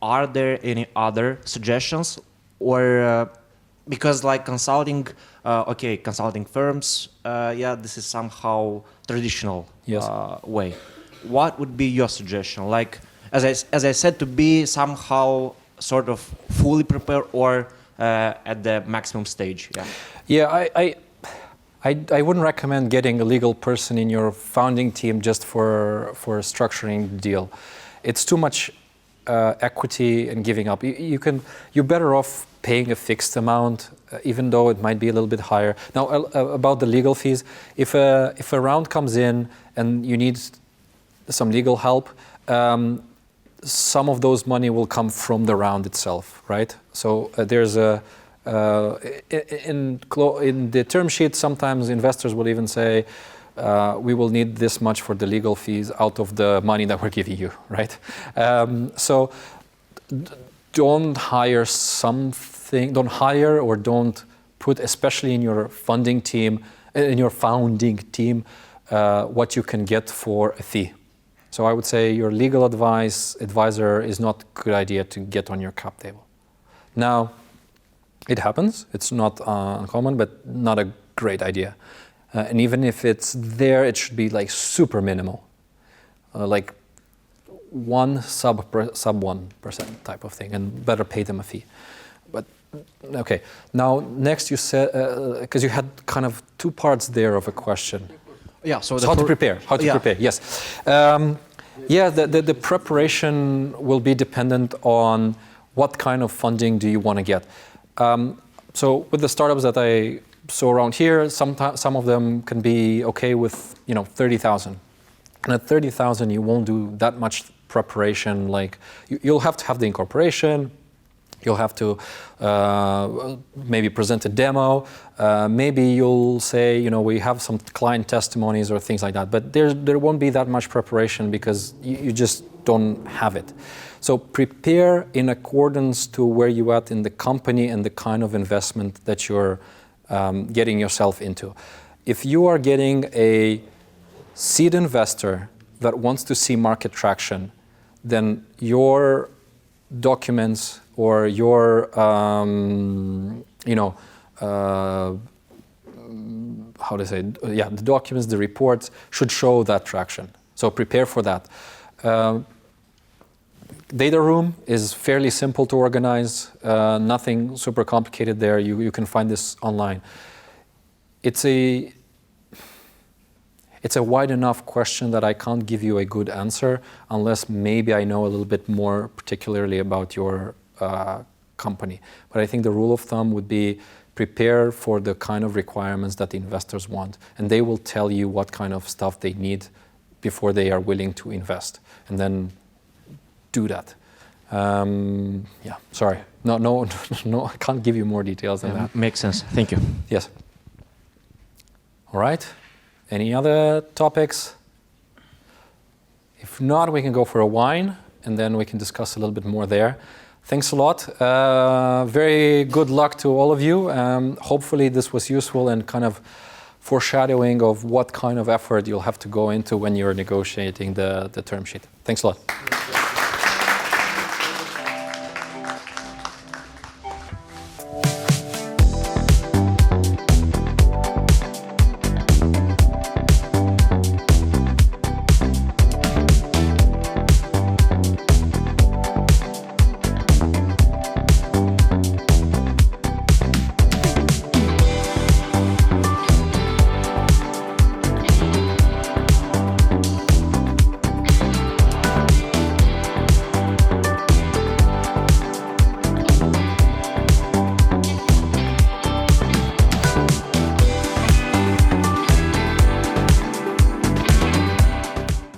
S12: Are there any other suggestions, or because like consulting, okay, consulting firms, yeah, this is somehow traditional way. What would be your suggestion? Like, as I said, to be somehow sort of fully prepared or at the maximum stage. Yeah.
S1: Yeah, I wouldn't recommend getting a legal person in your founding team just for structuring the deal. It's too much equity and giving up. You're better off paying a fixed amount, even though it might be a little bit higher. Now, about the legal fees, if a round comes in and you need some legal help, some of those money will come from the round itself, right? So there's a in the term sheet, sometimes investors will even say, we will need this much for the legal fees out of the money that we're giving you, right? So don't hire or don't put, especially in your funding team, in your founding team, what you can get for a fee. So I would say your legal advisor is not a good idea to get on your cap table. Now, it happens. It's not uncommon, but not a great idea. And even if it's there, it should be like super minimal, like sub 1% type of thing, and better pay them a fee. But okay, now next you said, because you had kind of two parts there of a question.
S12: Yeah. So
S1: how to prepare? How to prepare? Yes. Yeah. The preparation will be dependent on what kind of funding do you want to get. So with the startups that I saw around here, some of them can be okay with 30,000, and at 30,000 you won't do that much preparation. Like you'll have to have the incorporation, you'll have to maybe present a demo, maybe you'll say we have some client testimonies or things like that. But there won't be that much preparation because you just don't have it. So prepare in accordance to where you are at in the company and the kind of investment that you're getting yourself into. If you are getting a seed investor that wants to see market traction, then your documents or your the documents, the reports should show that traction. So prepare for that. Data room is fairly simple to organize, nothing super complicated there. You can find this online. It's a wide enough question that I can't give you a good answer unless maybe I know a little bit more particularly about your company. But I think the rule of thumb would be prepare for the kind of requirements that the investors want, and they will tell you what kind of stuff they need before they are willing to invest. And then do that. Sorry. No, I can't give you more details than that.
S12: Makes sense. Thank you.
S1: Yes. All right. Any other topics? If not, we can go for a wine, and then we can discuss a little bit more there. Thanks a lot. Very good luck to all of you. Hopefully this was useful and kind of foreshadowing of what kind of effort you'll have to go into when you're negotiating the term sheet. Thanks a lot.